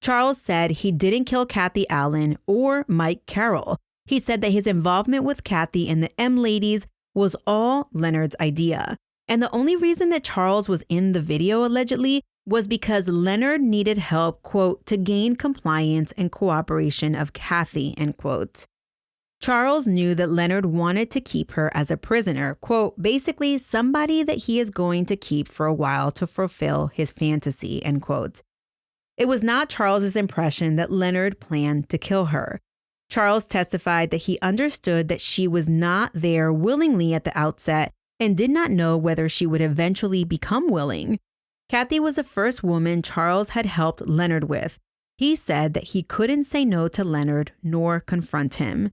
Charles said he didn't kill Kathy Allen or Mike Carroll. He said that his involvement with Kathy and the M ladies was all Leonard's idea. And the only reason that Charles was in the video, allegedly, was because Leonard needed help, quote, to gain compliance and cooperation of Kathy, end quote. Charles knew that Leonard wanted to keep her as a prisoner, quote, basically somebody that he is going to keep for a while to fulfill his fantasy, end quote. It was not Charles's impression that Leonard planned to kill her. Charles testified that he understood that she was not there willingly at the outset and did not know whether she would eventually become willing. Kathy was the first woman Charles had helped Leonard with. He said that he couldn't say no to Leonard nor confront him.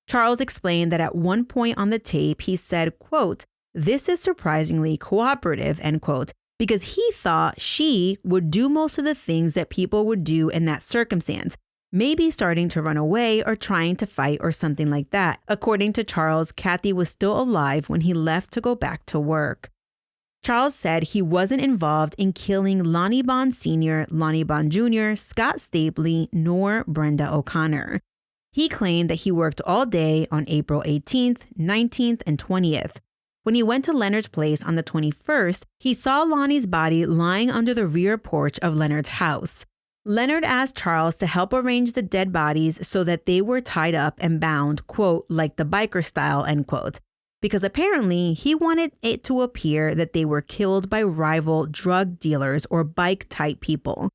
Charles explained that at one point on the tape, he said, quote, this is surprisingly cooperative, end quote, because he thought she would do most of the things that people would do in that circumstance, maybe starting to run away or trying to fight or something like that. According to Charles, Kathy was still alive when he left to go back to work. Charles said he wasn't involved in killing Lonnie Bond Sr., Lonnie Bond Jr., Scott Stabley, nor Brenda O'Connor. He claimed that he worked all day on April 18th, 19th, and 20th. When he went to Leonard's place on the 21st, he saw Lonnie's body lying under the rear porch of Leonard's house. Leonard asked Charles to help arrange the dead bodies so that they were tied up and bound, quote, like the biker style, end quote, because apparently he wanted it to appear that they were killed by rival drug dealers or bike-type people.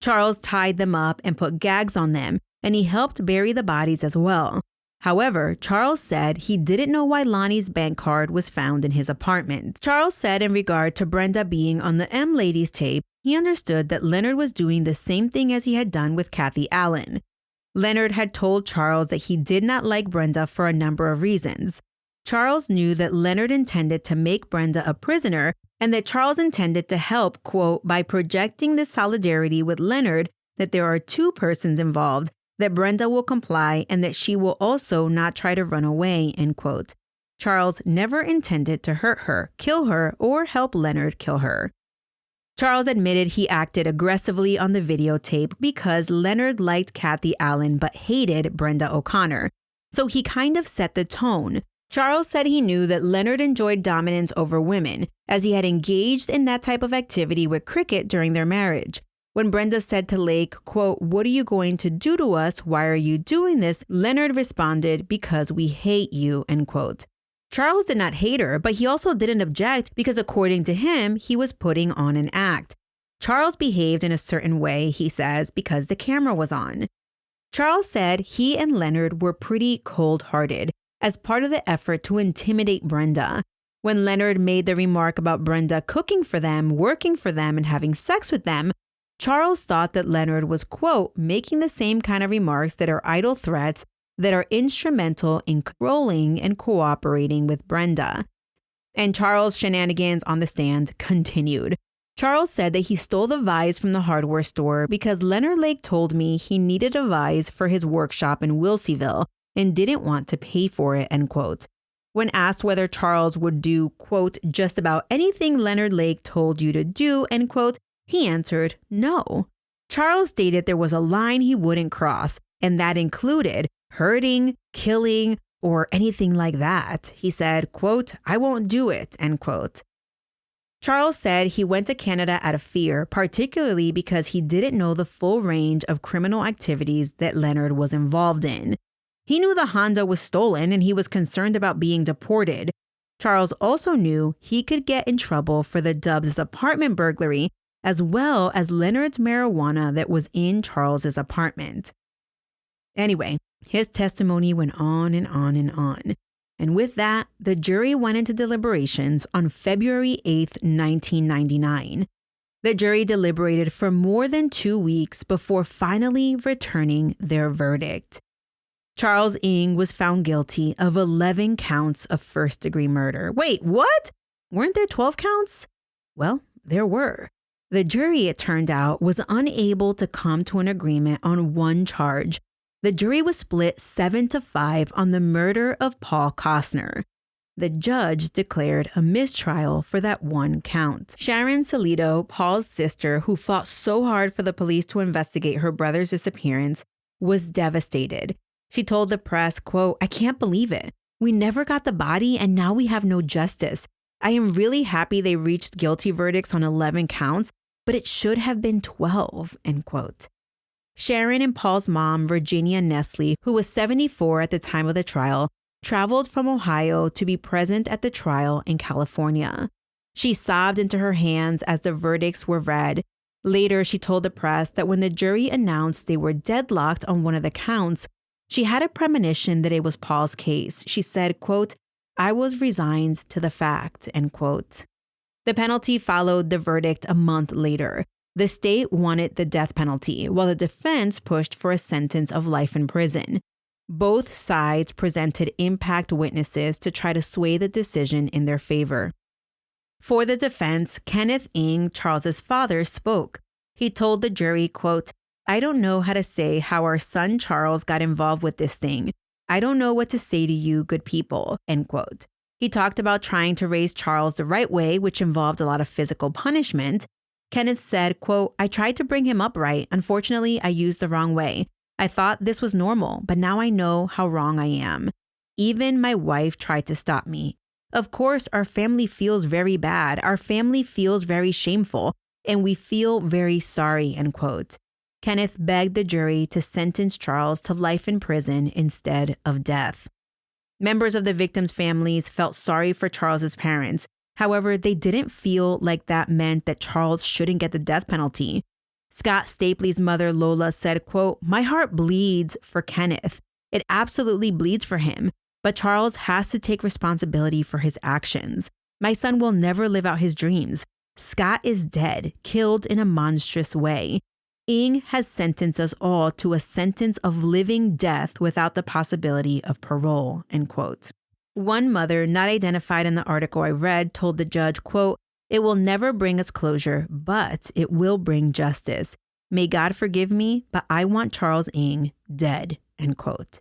Charles tied them up and put gags on them, and he helped bury the bodies as well. However, Charles said he didn't know why Lonnie's bank card was found in his apartment. Charles said in regard to Brenda being on the M Ladies tape, he understood that Leonard was doing the same thing as he had done with Kathy Allen. Leonard had told Charles that he did not like Brenda for a number of reasons. Charles knew that Leonard intended to make Brenda a prisoner and that Charles intended to help, quote, by projecting this solidarity with Leonard that there are two persons involved, that Brenda will comply and that she will also not try to run away, end quote. Charles never intended to hurt her, kill her, or help Leonard kill her. Charles admitted he acted aggressively on the videotape because Leonard liked Kathy Allen but hated Brenda O'Connor. So he kind of set the tone. Charles said he knew that Leonard enjoyed dominance over women, as he had engaged in that type of activity with Cricket during their marriage. When Brenda said to Lake, quote, what are you going to do to us? Why are you doing this? Leonard responded, because we hate you, end quote. Charles did not hate her, but he also didn't object because according to him, he was putting on an act. Charles behaved in a certain way, he says, because the camera was on. Charles said he and Leonard were pretty cold-hearted as part of the effort to intimidate Brenda. When Leonard made the remark about Brenda cooking for them, working for them, and having sex with them, Charles thought that Leonard was, quote, making the same kind of remarks that are idle threats that are instrumental in controlling and cooperating with Brenda. And Charles' shenanigans on the stand continued. Charles said that he stole the vise from the hardware store because Leonard Lake told me he needed a vise for his workshop in Wilseyville and didn't want to pay for it, end quote. When asked whether Charles would do, quote, just about anything Leonard Lake told you to do, end quote, he answered no. Charles stated there was a line he wouldn't cross, and that included hurting, killing, or anything like that. He said, quote, I won't do it, end quote. Charles said he went to Canada out of fear, particularly because he didn't know the full range of criminal activities that Leonard was involved in. He knew the Honda was stolen and he was concerned about being deported. Charles also knew he could get in trouble for the Dubs' apartment burglary, as well as Leonard's marijuana that was in Charles's apartment. Anyway, his testimony went on and on and on. And with that, the jury went into deliberations on February 8th, 1999. The jury deliberated for more than 2 weeks before finally returning their verdict. Charles Ng was found guilty of 11 counts of first-degree murder. Wait, what? Weren't there 12 counts? Well, there were. The jury, it turned out, was unable to come to an agreement on one charge. The jury was split 7-5 on the murder of Paul Costner. The judge declared a mistrial for that one count. Sharon Salido, Paul's sister, who fought so hard for the police to investigate her brother's disappearance, was devastated. She told the press, quote, I can't believe it. We never got the body and now we have no justice. I am really happy they reached guilty verdicts on 11 counts, but it should have been 12, end quote. Sharon and Paul's mom, Virginia Nestle, who was 74 at the time of the trial, traveled from Ohio to be present at the trial in California. She sobbed into her hands as the verdicts were read. Later, she told the press that when the jury announced they were deadlocked on one of the counts, she had a premonition that it was Paul's case. She said, quote, I was resigned to the fact, end quote. The penalty followed the verdict a month later. The state wanted the death penalty, while the defense pushed for a sentence of life in prison. Both sides presented impact witnesses to try to sway the decision in their favor. For the defense, Kenneth Ng, Charles's father, spoke. He told the jury, quote, I don't know how to say how our son Charles got involved with this thing. I don't know what to say to you, good people, end quote. He talked about trying to raise Charles the right way, which involved a lot of physical punishment. Kenneth said, quote, I tried to bring him up right. Unfortunately, I used the wrong way. I thought this was normal, but now I know how wrong I am. Even my wife tried to stop me. Of course, our family feels very bad. Our family feels very shameful, and we feel very sorry, end quote. Kenneth begged the jury to sentence Charles to life in prison instead of death. Members of the victims' families felt sorry for Charles's parents. However, they didn't feel like that meant that Charles shouldn't get the death penalty. Scott Stapley's mother, Lola, said, quote, my heart bleeds for Kenneth. It absolutely bleeds for him. But Charles has to take responsibility for his actions. My son will never live out his dreams. Scott is dead, killed in a monstrous way. Ng has sentenced us all to a sentence of living death without the possibility of parole, end quote. One mother, not identified in the article I read, told the judge, quote, it will never bring us closure, but it will bring justice. May God forgive me, but I want Charles Ng dead, end quote.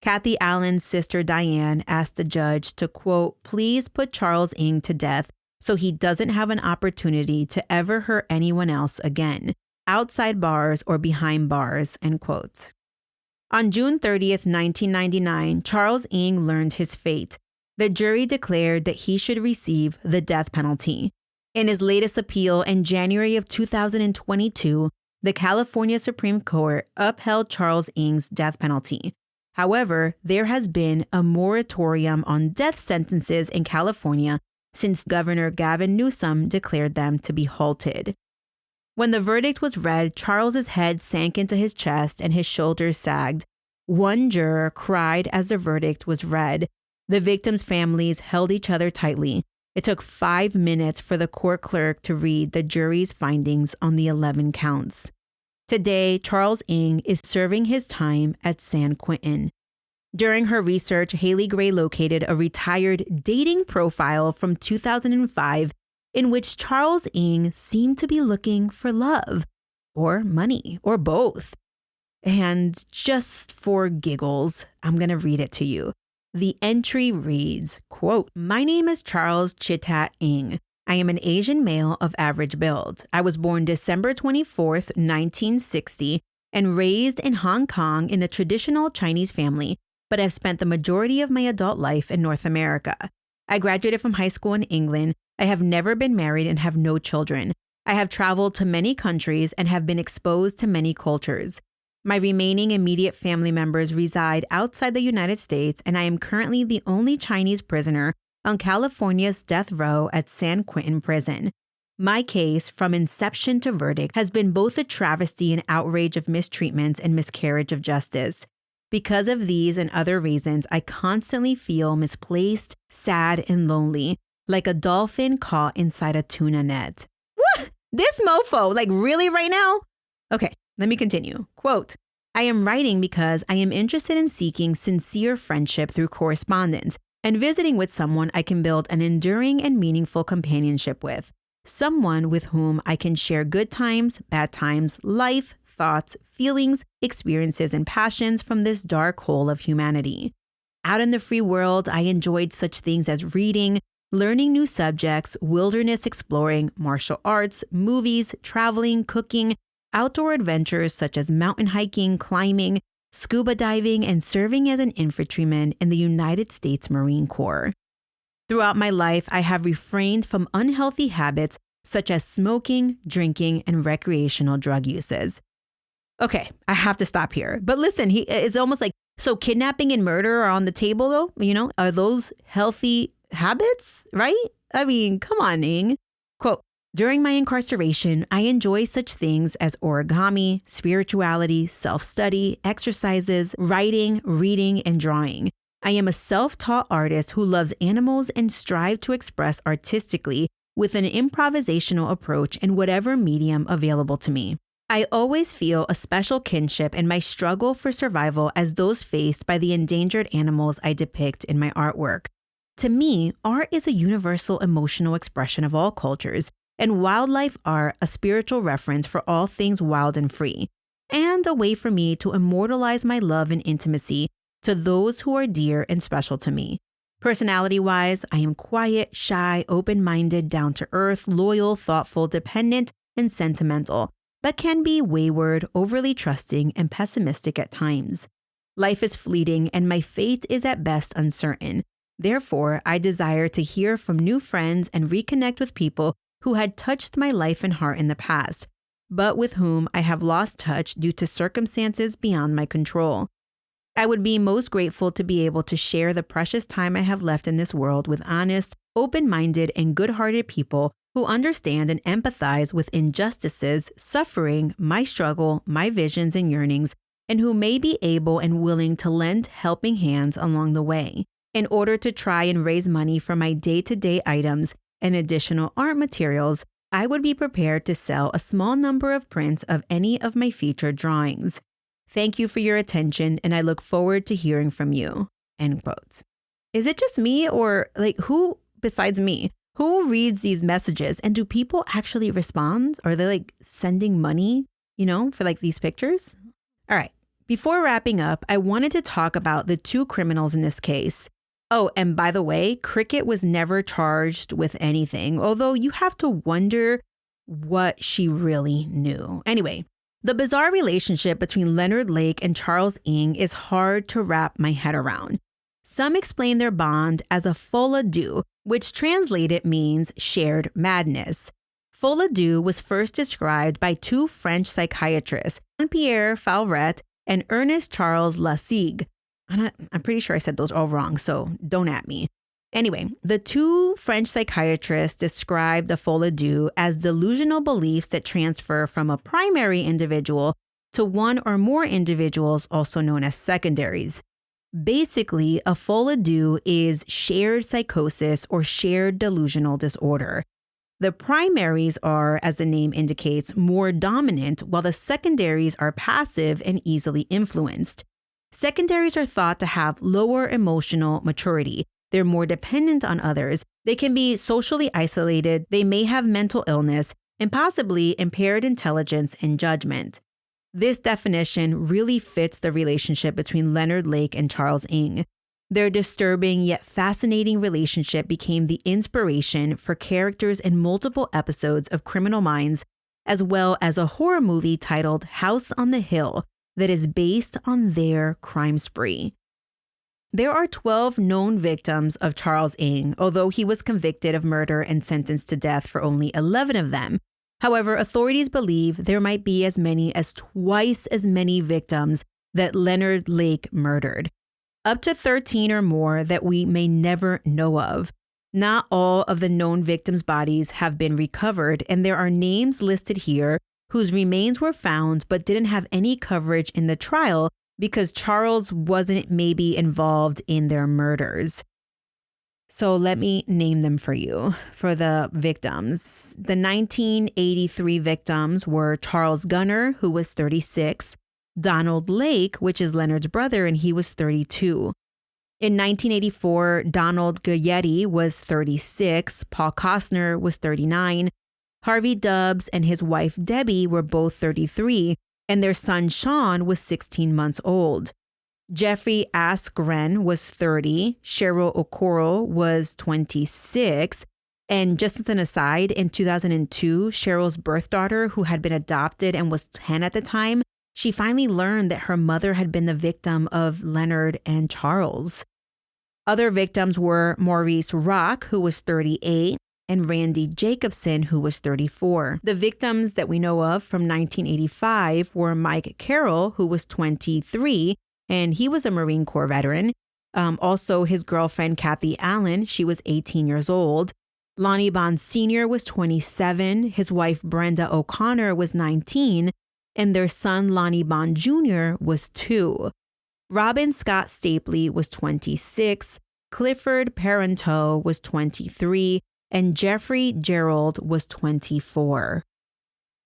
Kathy Allen's sister Diane asked the judge to, quote, please put Charles Ng to death so he doesn't have an opportunity to ever hurt anyone else again, outside bars or behind bars, end quote. On June 30th, 1999, Charles Ng learned his fate. The jury declared that he should receive the death penalty. In his latest appeal in January of 2022, the California Supreme Court upheld Charles Ng's death penalty. However, there has been a moratorium on death sentences in California since Governor Gavin Newsom declared them to be halted. When the verdict was read, Charles's head sank into his chest and his shoulders sagged. One juror cried as the verdict was read. The victims' families held each other tightly. It took 5 minutes for the court clerk to read the jury's findings on the 11 counts. Today, Charles Ng is serving his time at San Quentin. During her research, Haley Gray located a retired dating profile from 2005 in which Charles Ng seemed to be looking for love or money or both. And just for giggles, I'm going to read it to you. The entry reads, quote, "My name is Charles Chitat Ng. I am an Asian male of average build. I was born December 24th, 1960, and raised in Hong Kong in a traditional Chinese family, but I've spent the majority of my adult life in North America. I graduated from high school in England. I have never been married and have no children. I have traveled to many countries and have been exposed to many cultures. My remaining immediate family members reside outside the United States, and I am currently the only Chinese prisoner on California's death row at San Quentin Prison. My case, from inception to verdict, has been both a travesty and outrage of mistreatments and miscarriage of justice. Because of these and other reasons, I constantly feel misplaced, sad, and lonely, like a dolphin caught inside a tuna net." What? This mofo, like really right now? Okay, let me continue. Quote, "I am writing because I am interested in seeking sincere friendship through correspondence and visiting with someone I can build an enduring and meaningful companionship with. Someone with whom I can share good times, bad times, life, thoughts, feelings, experiences, and passions from this dark hole of humanity. Out in the free world, I enjoyed such things as reading, learning new subjects, wilderness exploring, martial arts, movies, traveling, cooking, outdoor adventures such as mountain hiking, climbing, scuba diving, and serving as an infantryman in the United States Marine Corps. Throughout my life, I have refrained from unhealthy habits such as smoking, drinking, and recreational drug uses." Okay, I have to stop here. But listen, it's almost like, so kidnapping and murder are on the table though? You know, are those healthy habits, right? I mean, come on, Ng. Quote, "During my incarceration, I enjoy such things as origami, spirituality, self-study, exercises, writing, reading, and drawing. I am a self-taught artist who loves animals and strive to express artistically with an improvisational approach in whatever medium available to me. I always feel a special kinship in my struggle for survival as those faced by the endangered animals I depict in my artwork. To me, art is a universal emotional expression of all cultures, and wildlife art a spiritual reference for all things wild and free, and a way for me to immortalize my love and intimacy to those who are dear and special to me. Personality-wise, I am quiet, shy, open-minded, down-to-earth, loyal, thoughtful, dependent, and sentimental, but can be wayward, overly trusting, and pessimistic at times. Life is fleeting, and my fate is at best uncertain. Therefore, I desire to hear from new friends and reconnect with people who had touched my life and heart in the past, but with whom I have lost touch due to circumstances beyond my control. I would be most grateful to be able to share the precious time I have left in this world with honest, open-minded, and good-hearted people who understand and empathize with injustices, suffering, my struggle, my visions and yearnings, and who may be able and willing to lend helping hands along the way in order to try and raise money for my day-to-day items and additional art materials. I would be prepared to sell a small number of prints of any of my featured drawings. Thank you for your attention, and I look forward to hearing from you." End quote. Is it just me, or like who besides me, who reads these messages, and do people actually respond? Are they like sending money, for like these pictures? All right. Before wrapping up, I wanted to talk about the two criminals in this case. Oh, and by the way, Cricket was never charged with anything, although you have to wonder what she really knew. Anyway, the bizarre relationship between Leonard Lake and Charles Ng is hard to wrap my head around. Some explain their bond as a folie à which translated means shared madness. Folie à was first described by two French psychiatrists, Jean-Pierre Falret and Ernest Charles Lassalle. I'm pretty sure I said those all wrong, so don't at me. Anyway, the two French psychiatrists described the folie à as delusional beliefs that transfer from a primary individual to one or more individuals, also known as secondaries. Basically, a folie à is shared psychosis or shared delusional disorder. The primaries are, as the name indicates, more dominant, while the secondaries are passive and easily influenced. Secondaries are thought to have lower emotional maturity. They're more dependent on others They can be socially isolated, they may have mental illness, and possibly impaired intelligence and judgment. This definition really fits the relationship between Leonard Lake and Charles Ng. Their disturbing yet fascinating relationship became the inspiration for characters in multiple episodes of Criminal Minds, as well as a horror movie titled House on the Hill that is based on their crime spree. There are 12 known victims of Charles Ng, although he was convicted of murder and sentenced to death for only 11 of them. However, authorities believe there might be as many as twice as many victims that Leonard Lake murdered, up to 13 or more that we may never know of. Not all of the known victims' bodies have been recovered, and there are names listed here whose remains were found but didn't have any coverage in the trial because Charles wasn't maybe involved in their murders. So let me name them for you. For the victims, the 1983 victims were Charles Gunner, who was 36, Donald Lake, which is Leonard's brother, and he was 32. In 1984, Donald Guyetti was 36, Paul Costner was 39, Harvey Dubbs and his wife Debbie were both 33, and their son Sean was 16 months old. Jeffrey Askren was 30, Cheryl Okoro was 26, and just as an aside, in 2002, Cheryl's birth daughter, who had been adopted and was 10 at the time, she finally learned that her mother had been the victim of Leonard and Charles. Other victims were Maurice Rock, who was 38, and Randy Jacobson, who was 34. The victims that we know of from 1985 were Mike Carroll, who was 23, and he was a Marine Corps veteran. Also, his girlfriend, Kathy Allen, she was 18 years old. Lonnie Bond Sr. was 27. His wife, Brenda O'Connor, was 19. And their son, Lonnie Bond Jr., was 2. Robin Scott Stapley was 26. Clifford Parenteau was 23. And Jeffrey Gerald was 24.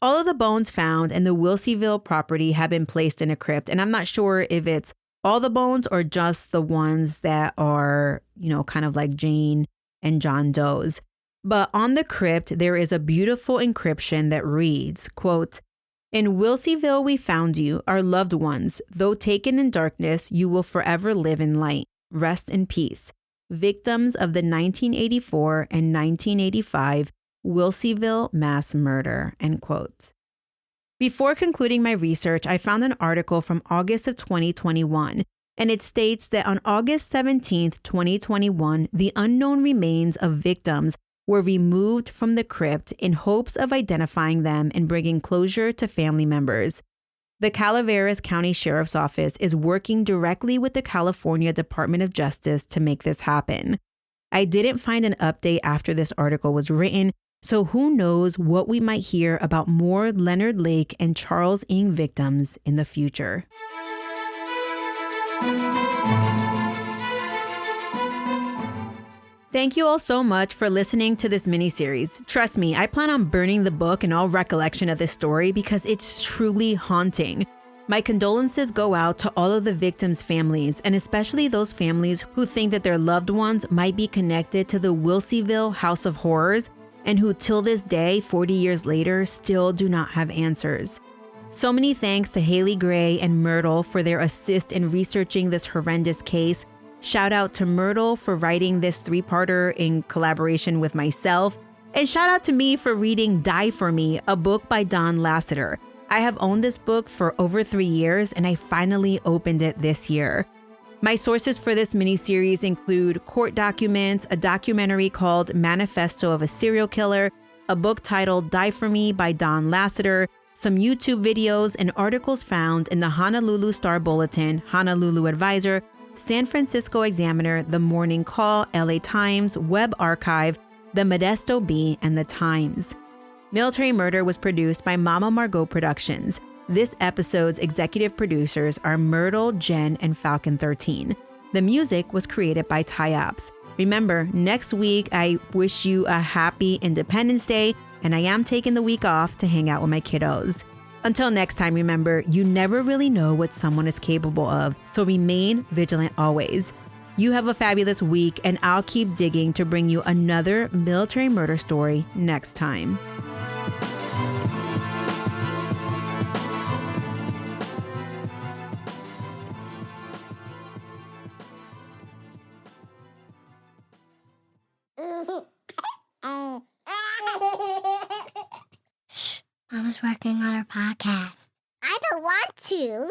All of the bones found in the Wilseyville property have been placed in a crypt, and I'm not sure if it's all the bones or just the ones that are, kind of like Jane and John Doe's. But on the crypt, there is a beautiful inscription that reads, quote, "In Wilseyville we found you, our loved ones. Though taken in darkness, you will forever live in light. Rest in peace. Victims of the 1984 and 1985 Wilseyville mass murder," end quote. Before concluding my research, I found an article from August of 2021, and it states that on August 17th, 2021, the unknown remains of victims were removed from the crypt in hopes of identifying them and bringing closure to family members. The Calaveras County Sheriff's Office is working directly with the California Department of Justice to make this happen. I didn't find an update after this article was written, so who knows what we might hear about more Leonard Lake and Charles Ng victims in the future. Thank you all so much for listening to this miniseries. Trust me, I plan on burning the book and all recollection of this story because it's truly haunting. My condolences go out to all of the victims' families, and especially those families who think that their loved ones might be connected to the Wilseyville House of Horrors and who till this day, 40 years later, still do not have answers. So many thanks to Haley Gray and Myrtle for their assist in researching this horrendous case. Shout out to Myrtle for writing this 3-parter in collaboration with myself. And shout out to me for reading Die For Me, a book by Don Lasseter. I have owned this book for over 3 years, and I finally opened it this year. My sources for this miniseries include court documents, a documentary called Manifesto of a Serial Killer, a book titled Die For Me by Don Lasseter, some YouTube videos, and articles found in the Honolulu Star Bulletin, Honolulu Advisor, San Francisco Examiner, The Morning Call, LA Times, Web Archive, The Modesto Bee, and The Times. Military Murder was produced by Mama Margot Productions. This episode's executive producers are Myrtle, Jen, and Falcon 13. The music was created by Ty-Ops. Remember, next week I wish you a happy Independence Day, and I am taking the week off to hang out with my kiddos. Until next time, remember, you never really know what someone is capable of, so remain vigilant always. You have a fabulous week, and I'll keep digging to bring you another military murder story next time. Mama's working on her podcast. I don't want to.